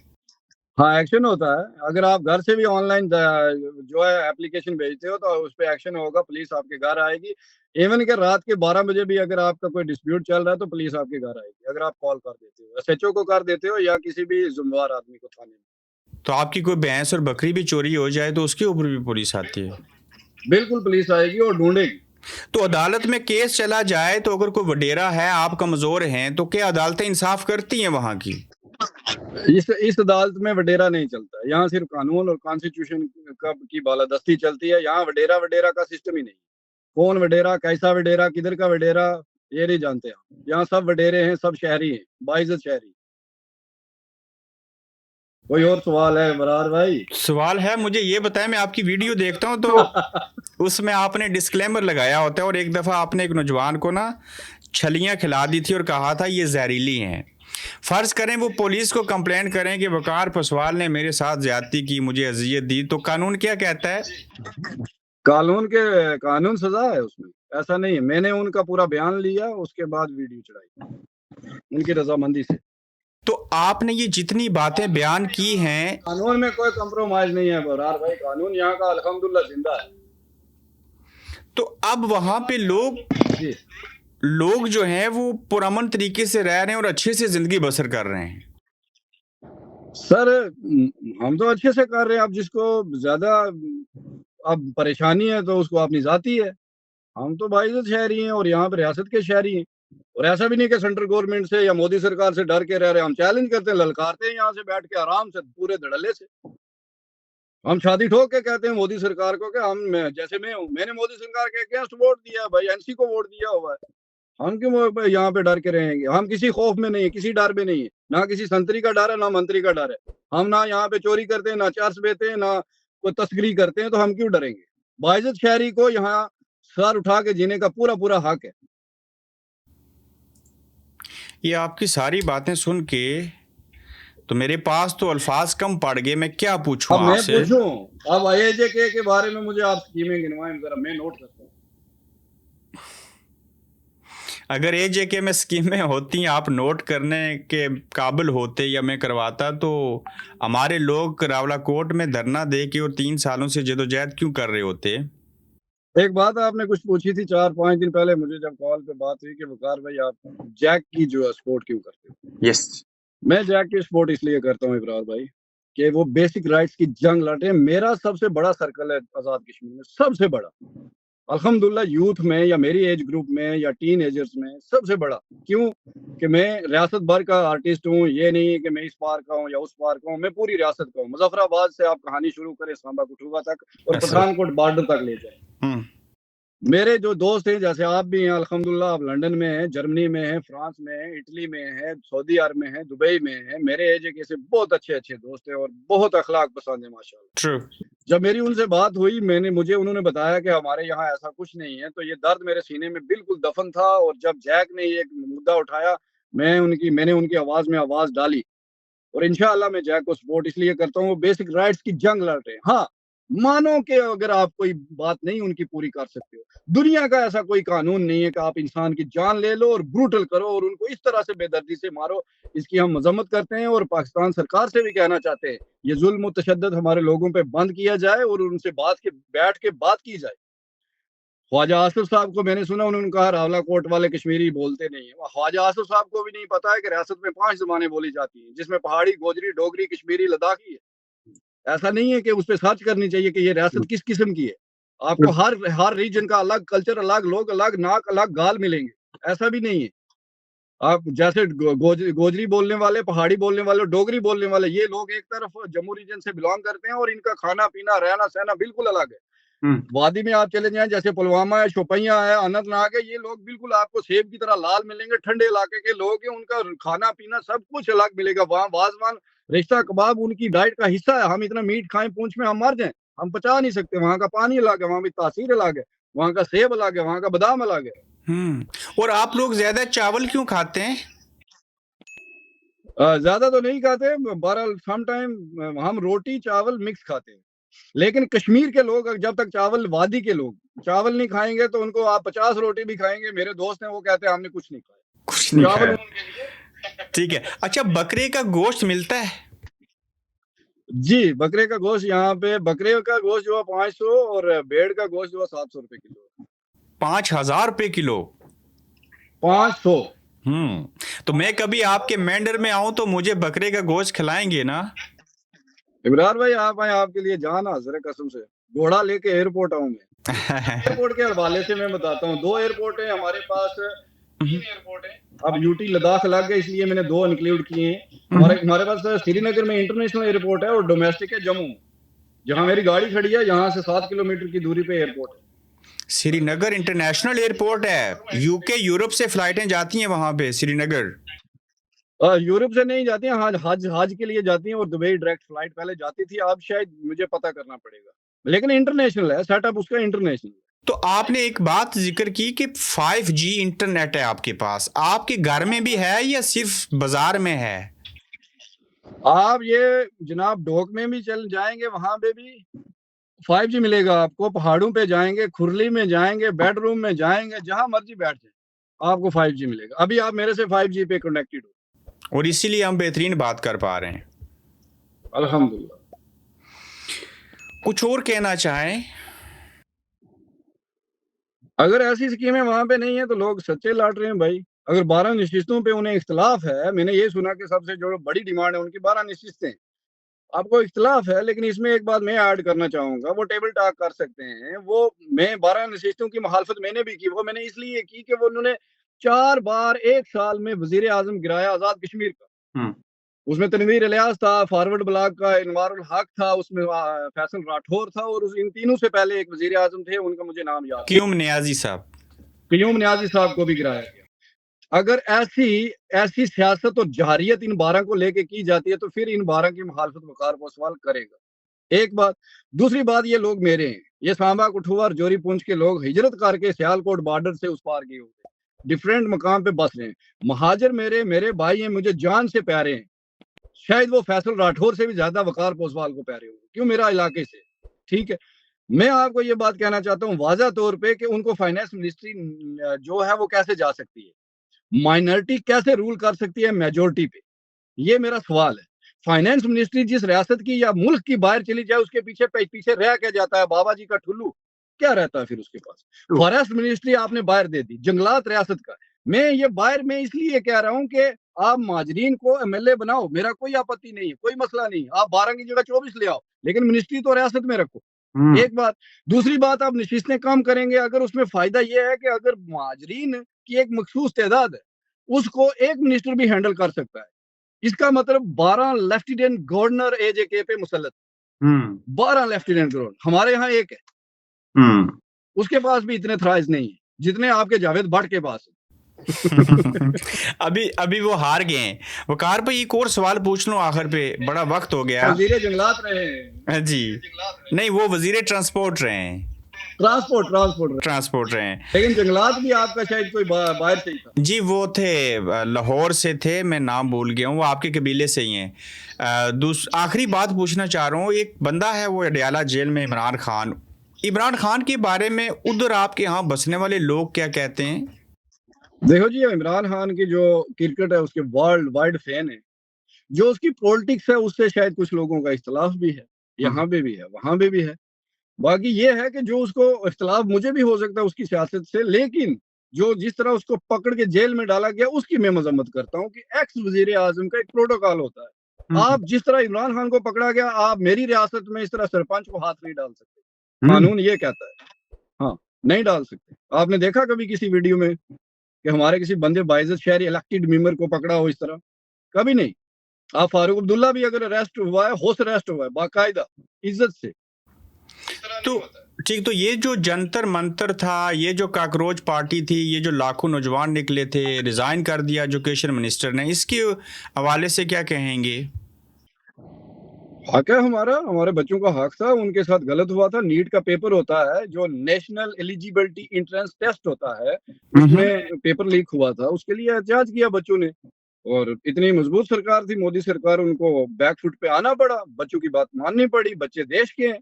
हाँ, एक्शन होता है, अगर आप घर से भी ऑनलाइन जो है एप्लीकेशन भेजते हो तो उस पर एक्शन होगा, पुलिस आपके घर आएगी। इवन के रात के 12 बजे भी अगर आपका कोई डिस्प्यूट चल रहा है तो पुलिस आपके घर आएगी, अगर आप कॉल कर देते हो, एसएचओ को कर देते हो या किसी भी जिम्मेवार आदमी को थाने में। तो आपकी कोई भैंस और बकरी भी चोरी हो जाए तो उसके ऊपर भी पुलिस आती है? बिल्कुल, पुलिस आएगी और ढूंढेगी। तो अदालत में केस चला जाए तो अगर कोई वडेरा है, आप कमजोर हैं, तो क्या अदालतें इंसाफ करती हैं वहां की? इस अदालत में वडेरा नहीं चलता है, यहाँ सिर्फ कानून और कॉन्स्टिट्यूशन की बालादस्ती चलती है। यहाँ वडेरा का सिस्टम ही नहीं, कौन वडेरा, कैसा वडेरा, किधर का वडेरा, ये नहीं जानते हम। यहाँ सब वडेरे हैं, सब शहरी हैं, बाइज्जत शहरी। कोई और सवाल है बरार भाई? सवाल है, मुझे ये बताएं, मैं आपकी वीडियो देखता हूं तो उसमें आपने डिस्क्लेमर लगाया होता है और एक दफा आपने एक नौजवान को ना छलियां खिला दी थी और कहा था ये जहरीली हैं। फर्ज करें वो पुलिस को कंप्लेंट करें कि वकार पसवाल ने मेरे साथ ज्यादती की, मुझे अजियत दी, तो कानून क्या कहता है? कानून सजा है उसमें, ऐसा नहीं है। मैंने उनका पूरा बयान लिया, उसके बाद वीडियो चढ़ाई उनकी रजामंदी से। तो आपने ये जितनी बातें बयान की हैं, कानून में कोई कंप्रोमाइज नहीं है बरार भाई, कानून यहाँ का अल्हम्दुलिल्लाह जिंदा है। तो अब वहां पे लोग जो हैं वो पुरअमन तरीके से रह रहे हैं और अच्छे से जिंदगी बसर कर रहे हैं। सर, हम तो अच्छे से कर रहे हैं। अब जिसको ज्यादा अब परेशानी है तो उसको अपनी जाती है। हम तो बाइज्जत शहरी हैं और यहाँ पे रियासत के शहरी हैं, और ऐसा भी नहीं कि सेंट्रल गवर्नमेंट से या मोदी सरकार से डर के रह रहे हैं। हम चैलेंज करते हैं, ललकारते हैं, यहाँ से बैठ के आराम से पूरे धड़ल्ले से हम छाती ठोक के कहते हैं मोदी सरकार को कि जैसे मैंने मोदी सरकार के अगेंस्ट वोट दिया भाई, एनसी को वोट दिया हुआ है, हम क्यों यहाँ पे डर के रहेंगे? हम किसी खौफ में नहीं है, किसी डर में नहीं है, ना किसी संतरी का डर है, ना मंत्री का डर है। हम ना यहाँ पे चोरी करते हैं, ना चर्च बेचते हैं, ना कोई तस्करी करते हैं, तो हम क्यों डरेंगे? बाइज्जत शहरी को यहाँ सर उठा के जीने का पूरा पूरा हक है। ये आपकी सारी बातें सुन के तो मेरे पास तो अल्फाज कम पड़ गए, मैं क्या पूछूं अब मैं आपसे? पूछूं, अब AJK के बारे में मुझे आप स्कीमें गिनवाएं जरा, मैं नोट करता हूँ। अगर AJK में स्कीमें होती, आप नोट करने के काबिल होते या मैं करवाता, तो हमारे लोग रावलाकोट में धरना दे के और 3 सालों से जदोजहद क्यों कर रहे होते? एक बात आपने कुछ पूछी थी 4-5 दिन पहले मुझे, जब कॉल पे बात हुई कि वकार भाई आप जैक की जो है सपोर्ट क्यों करते हो? यस। मैं जैक की सपोर्ट इसलिए करता हूँ इब्रार भाई कि वो बेसिक राइट्स की जंग लड़ रहे हैं। मेरा सबसे बड़ा सर्कल है आज़ाद कश्मीर में, सबसे बड़ा, अल्हम्दुलिल्लाह, यूथ में या मेरी एज ग्रुप में या टीन एजर्स में सबसे बड़ा। क्यों? कि मैं रियासत भर का आर्टिस्ट हूँ, ये नहीं है कि मैं इस पार का हूँ या उस पार का हूँ, मैं पूरी रियासत का हूँ। मुजफ्फराबाद से आप कहानी शुरू करें सांबा कठुआ तक और यस सर। पठानकोट बॉर्डर तक ले जाए। हम्म। मेरे जो दोस्त हैं, जैसे आप भी हैं अल्हम्दुलिल्लाह, आप लंदन में हैं, जर्मनी में हैं, फ्रांस में हैं, इटली में हैं, सऊदी अरब में हैं, दुबई में हैं। मेरे AJK से बहुत अच्छे दोस्त हैं और बहुत अखलाक पसंद है माशाल्लाह। ट्रू। जब मेरी उनसे बात हुई, उन्होंने बताया कि हमारे यहाँ ऐसा कुछ नहीं है, तो ये दर्द मेरे सीने में बिल्कुल दफन था। और जब जैक ने ये मुद्दा उठाया, मैंने उनकी आवाज में आवाज डाली और इंशाअल्लाह मैं जैक को सपोर्ट इसलिए करता हूँ, वो बेसिक राइट्स की जंग लड़ रहे हैं। हाँ, मानो कि अगर आप कोई बात नहीं उनकी पूरी कर सकते हो, दुनिया का ऐसा कोई कानून नहीं है कि आप इंसान की जान ले लो और ब्रूटल करो और उनको इस तरह से बेदर्दी से मारो। इसकी हम मजम्मत करते हैं और पाकिस्तान सरकार से भी कहना चाहते हैं, ये जुल्म और तशद्दुद हमारे लोगों पे बंद किया जाए और उनसे बैठ के बात की जाए। ख्वाजा आसिफ साहब को मैंने सुना, उन्होंने कहा रावलाकोट वाले कश्मीरी बोलते नहीं है। ख्वाजा आसिफ साहब को भी नहीं पता है कि रियासत में 5 ज़बानें बोली जाती हैं, जिसमें पहाड़ी, गोजरी, डोगरी, कश्मीरी, लद्दाखी है। ऐसा नहीं है कि उस पे सर्च करनी चाहिए कि ये रियासत किस किस्म की है। आपको हर रीजन का अलग कल्चर, अलग लोग, अलग नाक, अलग गाल मिलेंगे, ऐसा भी नहीं है। आप जैसे गोजरी बोलने वाले, पहाड़ी बोलने वाले, डोगरी बोलने वाले, ये लोग एक तरफ जम्मू रीजन से बिलोंग करते हैं और इनका खाना पीना, रहना सहना बिल्कुल अलग है। वादी में आप चले जाएं, जैसे पुलवामा है, शोपियां है, अनंतनाग है, ये लोग बिल्कुल आपको सेब की तरह लाल मिलेंगे। ठंडे इलाके के लोग हैं, उनका खाना पीना सब कुछ अलग मिलेगा। वहाँ वाजवान, रिश्ता कबाब उनकी डाइट का हिस्सा है। हम इतना मीट खाएं पूंछ में हम मर जाएं, हम पचा नहीं सकते। वहाँ का पानी अलग है, वहाँ की तासीर अलग है, वहाँ का सेब अलग है, वहाँ का बादाम अलग है। और आप लोग ज्यादा चावल क्यों खाते हैं? ज्यादा तो नहीं खाते, बहरहाल सम टाइम हम रोटी चावल मिक्स खाते हैं। लेकिन कश्मीर के लोग जब तक वादी के लोग चावल नहीं खाएंगे तो उनको आप 50 रोटी भी खाएंगे। मेरे दोस्त हैं, वो कहते हैं हमने कुछ नहीं खाया, कुछ नहीं चावल खाया। ठीक है। अच्छा, बकरे का गोश्त मिलता है? जी, बकरे का गोश्त यहाँ पे, बकरे का गोश्त जो है 500 और भेड़ का गोश्त जो है 700 रुपए किलो। 5000 रुपए किलो? 500। तो मैं कभी आपके मेंढर में आऊं तो मुझे बकरे का गोश्त खिलाएंगे ना? इमरान भाई आप आए, आपके लिए जान हाजिर है, कसम से। घोड़ा लेके एयरपोर्ट आऊं मैं। एयरपोर्ट के हवाले से मैं बताता हूँ, 2 एयरपोर्ट है हमारे पास, 3 एयरपोर्ट है। अब यूटी लद्दाख लग गए, इसलिए मैंने 2 इंक्लूड किए हैं। हमारे पास श्रीनगर में इंटरनेशनल एयरपोर्ट है और डोमेस्टिक है जम्मू में, जहाँ मेरी गाड़ी खड़ी है। यहाँ से 7 किलोमीटर की दूरी पे एयरपोर्ट है। श्रीनगर इंटरनेशनल एयरपोर्ट है? यूके यूरोप से फ्लाइटें जाती हैं वहां पे श्रीनगर? यूरोप से नहीं जाती हैं, हज के लिए जाती हैं और दुबई डायरेक्ट फ्लाइट पहले जाती थी, अब शायद मुझे पता करना पड़ेगा, लेकिन इंटरनेशनल है सेटअप उसका, इंटरनेशनल। तो आपने एक बात जिक्र की कि 5G इंटरनेट है आपके पास, आपके घर में भी है या सिर्फ बाजार में है? आप ये जनाब डोक में भी चल जाएंगे, वहां पे भी 5G मिलेगा आपको। पहाड़ों पे जाएंगे, खुरली में जाएंगे, बेडरूम में जाएंगे, जहां मर्जी बैठ जाए आपको 5G मिलेगा। अभी आप मेरे से 5G पे कनेक्टेड हो और इसीलिए हम बेहतरीन बात कर पा रहे हैं, अल्हम्दुलिल्लाह। कुछ और कहना चाहें? अगर ऐसी स्कीमें वहां पे नहीं है तो लोग सच्चे लड़ रहे हैं भाई। अगर 12 नशिस्तों पे उन्हें इख्तलाफ है, मैंने ये सुना कि सबसे जो बड़ी डिमांड है उनकी 12 नशिस्तें, आपको इख्तलाफ है, लेकिन इसमें एक बात मैं ऐड करना चाहूंगा, वो टेबल टॉक कर सकते हैं। वो मैं 12 नशिस्तों की मुखालफत मैंने भी की, वो मैंने इसलिए की कि वो उन्होंने 4 बार 1 साल में वजीर आजम गिराया आजाद कश्मीर का। उसमें तनवीर इलियास था, फॉरवर्ड ब्लॉक का इनवारुल हक था, उसमें फैसल राठौर था और इन तीनों से पहले एक वजीर आजम थे, उनका मुझे नाम याद, क्यूम नियाजी साहब। क्यूम नियाजी साहब को भी गिराया गया। अगर ऐसी सियासत और जहारियत इन 12 को लेके की जाती है तो फिर इन 12 की मुखालफत वकार को सवाल करेगा। एक बात। दूसरी बात, ये लोग मेरे हैं, ये सांबा कठुआ और जोरी पुंछ के लोग हिजरत करके सियालकोट बॉर्डर से उस पार गए होते, डिफरेंट मकाम पे बस रहे हैं। महाजर मेरे भाई हैं, मुझे जान से प्यारे हैं। शायद वो फैसल राठौर से भी ज्यादा वकार पोसवाल को प्यारे होंगे, क्यों, मेरा इलाके से। ठीक है, मैं आपको ये बात कहना चाहता हूँ वाज़ा तौर पे कि उनको फाइनेंस मिनिस्ट्री जो है वो कैसे जा सकती है, माइनॉरिटी कैसे रूल कर सकती है मेजोरिटी पे, ये मेरा सवाल है। फाइनेंस मिनिस्ट्री जिस रियासत की या मुल्क की बाहर चली जाए, उसके पीछे पीछे रह के जाता है बाबा जी का ठुल्लू, क्या रहता है फिर उसके पास। फॉरेस्ट मिनिस्ट्री आपने बाहर दे दी, जंगलात रियासत का। मैं ये बाहर में इसलिए कह रहा हूँ कि आप माजरीन को एमएलए बनाओ, मेरा कोई आपत्ति नहीं है, कोई मसला नहीं, आप 12 की जगह 24 ले आओ, लेकिन मिनिस्ट्री तो रियासत में रखो। एक बात। दूसरी बात, आप नशिस्तें कम करेंगे, अगर उसमें फायदा यह है कि अगर माजरीन की एक मखसूस तादाद है, उसको एक मिनिस्टर भी हैंडल कर सकता है। इसका मतलब 12 लेफ्टिनेंट गवर्नर एजेके पे मुसल्लत, 12 लेफ्टिनेंट गवर्नर। हमारे यहाँ एक है, उसके पास भी इतने थराइज नहीं है जितने आपके जावेद भट्ट के पास है। अभी वो हार गए हैं। वकार भाई एक और सवाल पूछ लूं आखिर पे, बड़ा वक्त हो गया। वजीर जंगलात रहे हैं जी, नहीं वो वजीर ट्रांसपोर्ट रहे हैं, ट्रांसपोर्ट रहे हैं, लेकिन जंगलात भी आपका शायद कोई बाहर से ही था। जी वो थे लाहौर से थे, मैं नाम भूल गया हूँ, वो आपके कबीले से ही हैं। आखिरी बात पूछना चाह रहा हूँ, एक बंदा है वो अडयाला जेल में, इमरान खान के बारे में उधर आपके यहाँ बसने वाले लोग क्या कहते हैं? देखो जी, इमरान खान की जो क्रिकेट है उसके वर्ल्ड वाइड फैन है, जो उसकी पॉलिटिक्स है उससे शायद कुछ लोगों का इख्तलाफ भी है, यहाँ पे भी है वहां पे भी है। बाकी ये है कि जो उसको इख्तलाफ मुझे भी हो सकता है उसकी सियासत से, लेकिन जो जिस तरह उसको पकड़ के जेल में डाला गया उसकी मैं मजम्मत करता हूँ कि एक्स वजीर आजम का एक प्रोटोकॉल होता है। आप जिस तरह इमरान खान को पकड़ा गया, आप मेरी रियासत में इस तरह सरपंच को हाथ नहीं डाल सकते, कानून ये कहता है। हाँ, नहीं डाल सकते। आपने देखा कभी किसी वीडियो में कि हमारे किसी बंदे बाइज्जत शहरी इलेक्टेड मेंबर को पकड़ा हो इस तरह? कभी नहीं। आप फारूक अब्दुल्ला भी अगर अरेस्ट हुआ है, होश अरेस्ट हुआ है बाकायदा इज्जत से। तो ठीक, तो ये जो जंतर मंतर था, ये जो काकरोच पार्टी थी, ये जो लाखों नौजवान निकले थे, रिजाइन कर दिया एजुकेशन मिनिस्टर ने, इसके हवाले से क्या कहेंगे? हक है हमारा, हमारे बच्चों का हक था, उनके साथ गलत हुआ था। नीट का पेपर होता है जो नेशनल एलिजिबिलिटी एंट्रेंस टेस्ट होता है, उसमें पेपर लीक हुआ था, उसके लिए एहतजाज किया बच्चों ने, और इतनी मजबूत सरकार थी मोदी सरकार, उनको बैक फुट पे आना पड़ा, बच्चों की बात माननी पड़ी। बच्चे देश के हैं,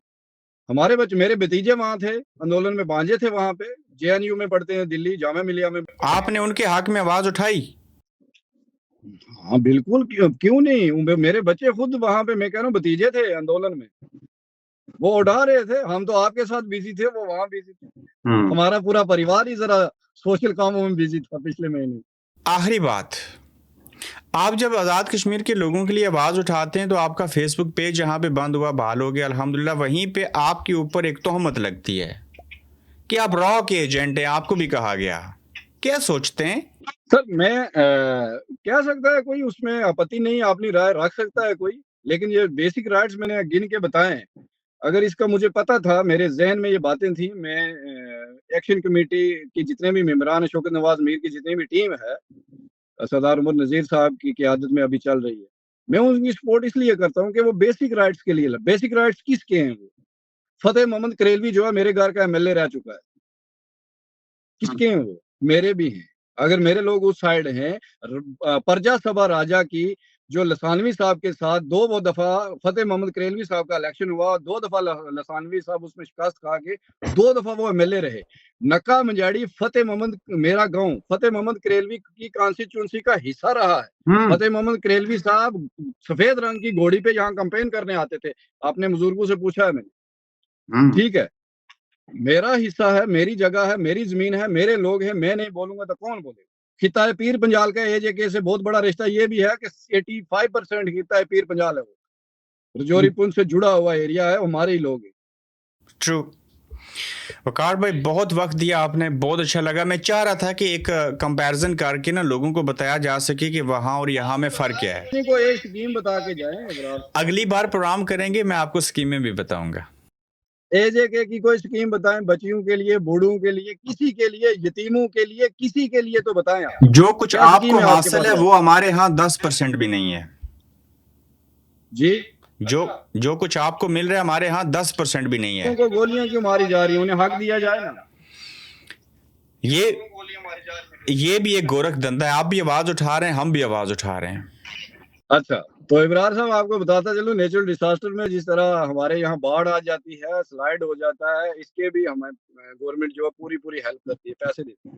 हमारे बच्चे, मेरे भतीजे वहां थे आंदोलन में, भांजे थे वहां पे, जेएनयू में पढ़ते हैं, दिल्ली जामा मिलिया में। आपने उनके हक में आवाज उठाई? हाँ बिल्कुल, क्यों नहीं, मेरे बच्चे खुद वहां पे, मैं कह रहा हूँ भतीजे थे आंदोलन में, वो उठा रहे थे। हम तो आपके साथ बिजी थे, वो वहां बिजी थे। हमारा पूरा परिवार ही जरा सोशल कामों में बिजी था पिछले महीने। आखिरी बात, आप जब आज़ाद कश्मीर के लोगों के लिए आवाज़ उठाते हैं तो आपका फेसबुक पेज जहाँ पे बंद हुआ, बहाल हो गया अल्हम्दुलिल्लाह, वहीं पे आपके ऊपर एक तोहमत लगती है कि आप रॉ के एजेंट हैं, आपको भी कहा गया। क्या सोचते हैं? सर मैं कह सकता है कोई, उसमें आपत्ति नहीं, अपनी राय रख सकता है कोई, लेकिन ये बेसिक राइट्स मैंने गिन के बताए हैं। अगर इसका मुझे पता था, मेरे जहन में ये बातें थी, मैं एक्शन कमेटी की जितने भी मेंबरान, शौकत नवाज मीर की जितनी भी टीम है, सरदार उमर नजीर साहब की क़यादत में अभी चल रही है, मैं उनकी सपोर्ट इसलिए करता हूँ कि वो बेसिक राइट्स के लिए। बेसिक राइट्स किसके हैं? वो फतेह मोहम्मद करेलवी जो है मेरे घर का एमएलए रह चुका है, किसके हैं वो? मेरे भी हैं। अगर मेरे लोग उस साइड हैं, प्रजा सभा राजा की जो लसानवी साहब के साथ 2 दफा फतेह मोहम्मद करेलवी साहब का इलेक्शन हुआ, 2 दफा लसानवी साहब उसमें शिकस्त खा के 2 दफा वो एमएलए रहे। नक्का मंजाड़ी फतेह मोहम्मद, मेरा गांव फतेह मोहम्मद करेलवी की कॉन्स्टिट्यूंसी का हिस्सा रहा है। फतेह मोहम्मद करेलवी साहब सफेद रंग की घोड़ी पे यहाँ कैंपेन करने आते थे, आपने बुजुर्गों से पूछा है मैंने, ठीक है। मेरा हिस्सा है, मेरी जगह है, मेरी जमीन है, मेरे लोग हैं, मैं नहीं बोलूंगा तो कौन बोलेगा? खिताए पीर पंजाल का एजेके से बहुत बड़ा रिश्ता ये भी है कि 85% खिताए पीर पंजाल है, वो रजौरी पुंछ से जुड़ा हुआ एरिया है, हमारे ही लोग हैं। ट्रू। वकार भाई बहुत वक्त दिया आपने, बहुत अच्छा लगा। मैं चाह रहा था कि एक कंपैरिजन करके ना लोगों को बताया जा सके कि वहाँ और यहाँ में फ़र्क क्या है। को एक स्कीम बता के जाएं, अगली बार प्रोग्राम करेंगे, मैं आपको स्कीमें भी बताऊंगा। एजेके की कोई स्कीम बताएं, बच्चियों के लिए, बूढ़ों के लिए, किसी के लिए, यतीमों के लिए, किसी के लिए तो बताएं आप। जो कुछ आपको हासिल है वो हमारे यहाँ 10% भी नहीं है जी। जो कुछ आपको मिल रहा है हमारे यहाँ 10% भी नहीं है। उनको गोलियां क्यों मारी जा रही है? उन्हें हक दिया जाए ना। ये भी एक गोरख धंधा है। आप भी आवाज उठा रहे हैं, हम भी आवाज उठा रहे हैं। अच्छा, तो इब्रार साहब आपको बताता चलूं, नेचुरल डिजास्टर में जिस तरह हमारे यहाँ बाढ़ आ जाती है, स्लाइड हो जाता है, इसके भी हमें गवर्नमेंट जो है पूरी पूरी हेल्प करती है, पैसे देती है।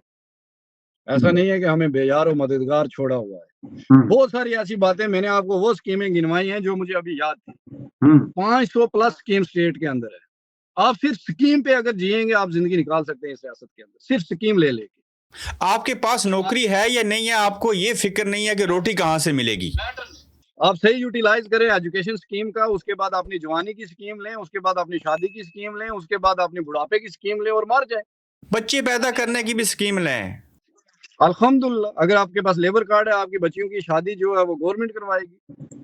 ऐसा नहीं है कि हमें बेयार और मददगार छोड़ा हुआ है। बहुत सारी ऐसी बातें मैंने आपको वो स्कीमें गिनवाई हैं जो मुझे अभी याद थी। 500 प्लस स्कीम स्टेट के अंदर है। आप सिर्फ स्कीम पे अगर जिएंगे आप जिंदगी निकाल सकते हैं सियासत के अंदर, सिर्फ स्कीम ले लेके। आपके पास नौकरी है या नहीं है, आपको ये फिक्र नहीं है कि रोटी कहाँ से मिलेगी। आप सही यूटिलाइज करें एजुकेशन स्कीम का, उसके बाद अपनी जवानी की स्कीम लें, उसके बाद अपनी शादी की स्कीम लें, उसके बाद अपनी बुढ़ापे की स्कीम लें और मर जाए। बच्चे पैदा करने की भी स्कीम लें। अल्हम्दुलिल्लाह, अगर आपके पास लेबर कार्ड है, आपकी बच्चियों की शादी जो है वो गवर्नमेंट करवाएगी।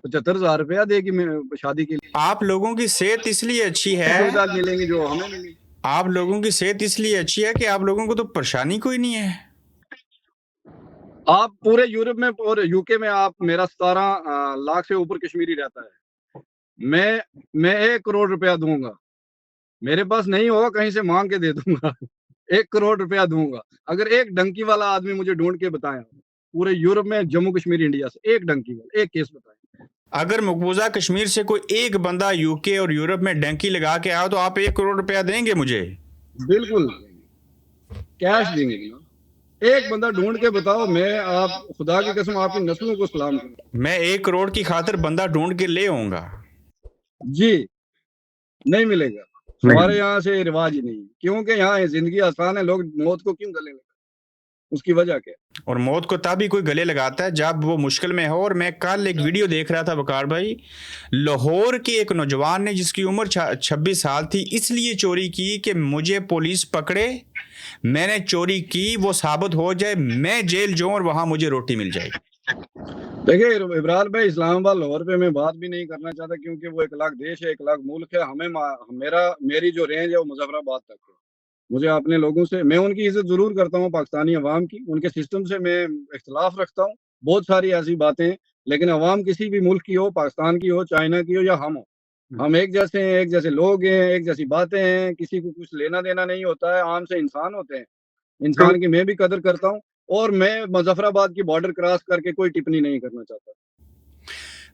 75,000 रुपया देगी शादी के लिए। आप लोगों की सेहत इसलिए अच्छी है, सुविधा मिलेंगी जो हमें मिलेगी। आप लोगों की सेहत इसलिए अच्छी है कि आप लोगों को तो परेशानी कोई नहीं है। आप पूरे यूरोप में और यूके में आप मेरा 17 लाख से ऊपर कश्मीरी रहता है। मैं 1 करोड़ रुपया दूंगा, मेरे पास नहीं होगा कहीं से मांग के दे दूंगा। 1 करोड़ रुपया दूंगा अगर एक डंकी वाला आदमी मुझे ढूंढ के बताए पूरे यूरोप में, जम्मू कश्मीर इंडिया से, एक डंकी वाला, एक केस बताए। अगर मकबूजा कश्मीर से कोई एक बंदा यूके और यूरोप में डंकी लगा के आया तो आप 1 करोड़ रुपया देंगे मुझे? बिल्कुल कैश देंगे। एक बंदा ढूंढ के बताओ, मैं आप खुदा की कसम आपकी नस्लों को सलाम करूं। मैं 1 करोड़ की खातिर बंदा ढूंढ के ले आऊंगा जी, नहीं मिलेगा। हमारे यहाँ से रिवाज ही नहीं, क्योंकि यहाँ जिंदगी आसान है। लोग मौत को क्यों गले लगाते, उसकी वजह क्या? और मौत को तभी कोई गले लगाता है जब वो मुश्किल में हो। और मैं कल एक वीडियो देख रहा था वकार भाई, लाहौर के एक नौजवान ने जिसकी उम्र 26 साल थी, इसलिए चोरी की कि मुझे पुलिस पकड़े, मैंने चोरी की, वो साबित हो जाए, मैं जेल जाऊं और वहां मुझे रोटी मिल जाए। देखिए इब्रार भाई, इस्लामाबाद लाहौर पे मैं बात भी नहीं करना चाहता, क्योंकि वो 1 लाख देश है, 1 लाख मुल्क है। मेरी जो रेंज है वो मुजफ्फराबाद तक है। मुझे अपने लोगों से, मैं उनकी इज्जत जरूर करता हूँ, पाकिस्तानी अवाम की, उनके सिस्टम से मैं इख्तलाफ रखता हूँ, बहुत सारी ऐसी बातें, लेकिन अवाम किसी भी मुल्क की हो, पाकिस्तान की हो, चाइना की हो या हम हो, हम एक जैसे हैं, एक जैसे लोग हैं, एक जैसी बातें हैं, किसी को कुछ लेना देना नहीं होता है। आम से इंसान होते हैं, इंसान की मैं भी कदर करता हूँ, और मैं मुजफ्फराबाद की बॉर्डर क्रॉस करके कोई टिप्पणी नहीं करना चाहता।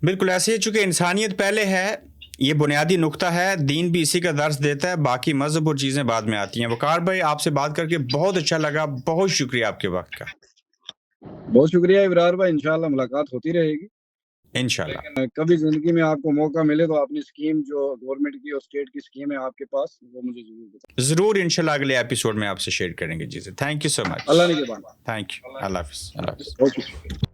बिल्कुल ऐसे ही, चूंकि इंसानियत पहले है, ये बुनियादी नुक्ता है, दीन भी इसी का दर्स देता है, बाकी मजहब और चीज़ें बाद में आती हैं। वकार भाई, आपसे बात करके बहुत अच्छा लगा, बहुत शुक्रिया आपके वक्त का। बहुत शुक्रिया इब्रार भाई, इंशाल्लाह मुलाकात होती रहेगी इंशाल्लाह। कभी जिंदगी में आपको मौका मिले तो अपनी स्कीम जो गवर्नमेंट की और स्टेट की स्कीम है आपके पास, वो मुझे जरूर बताएं। जरूर, इंशाल्लाह अगले एपिसोड में आपसे शेयर करेंगे। जी sir, thank you so much. Allah ने के बाद। Thank you. अल्लाह हाफिज़। बहुत शुक्रिया।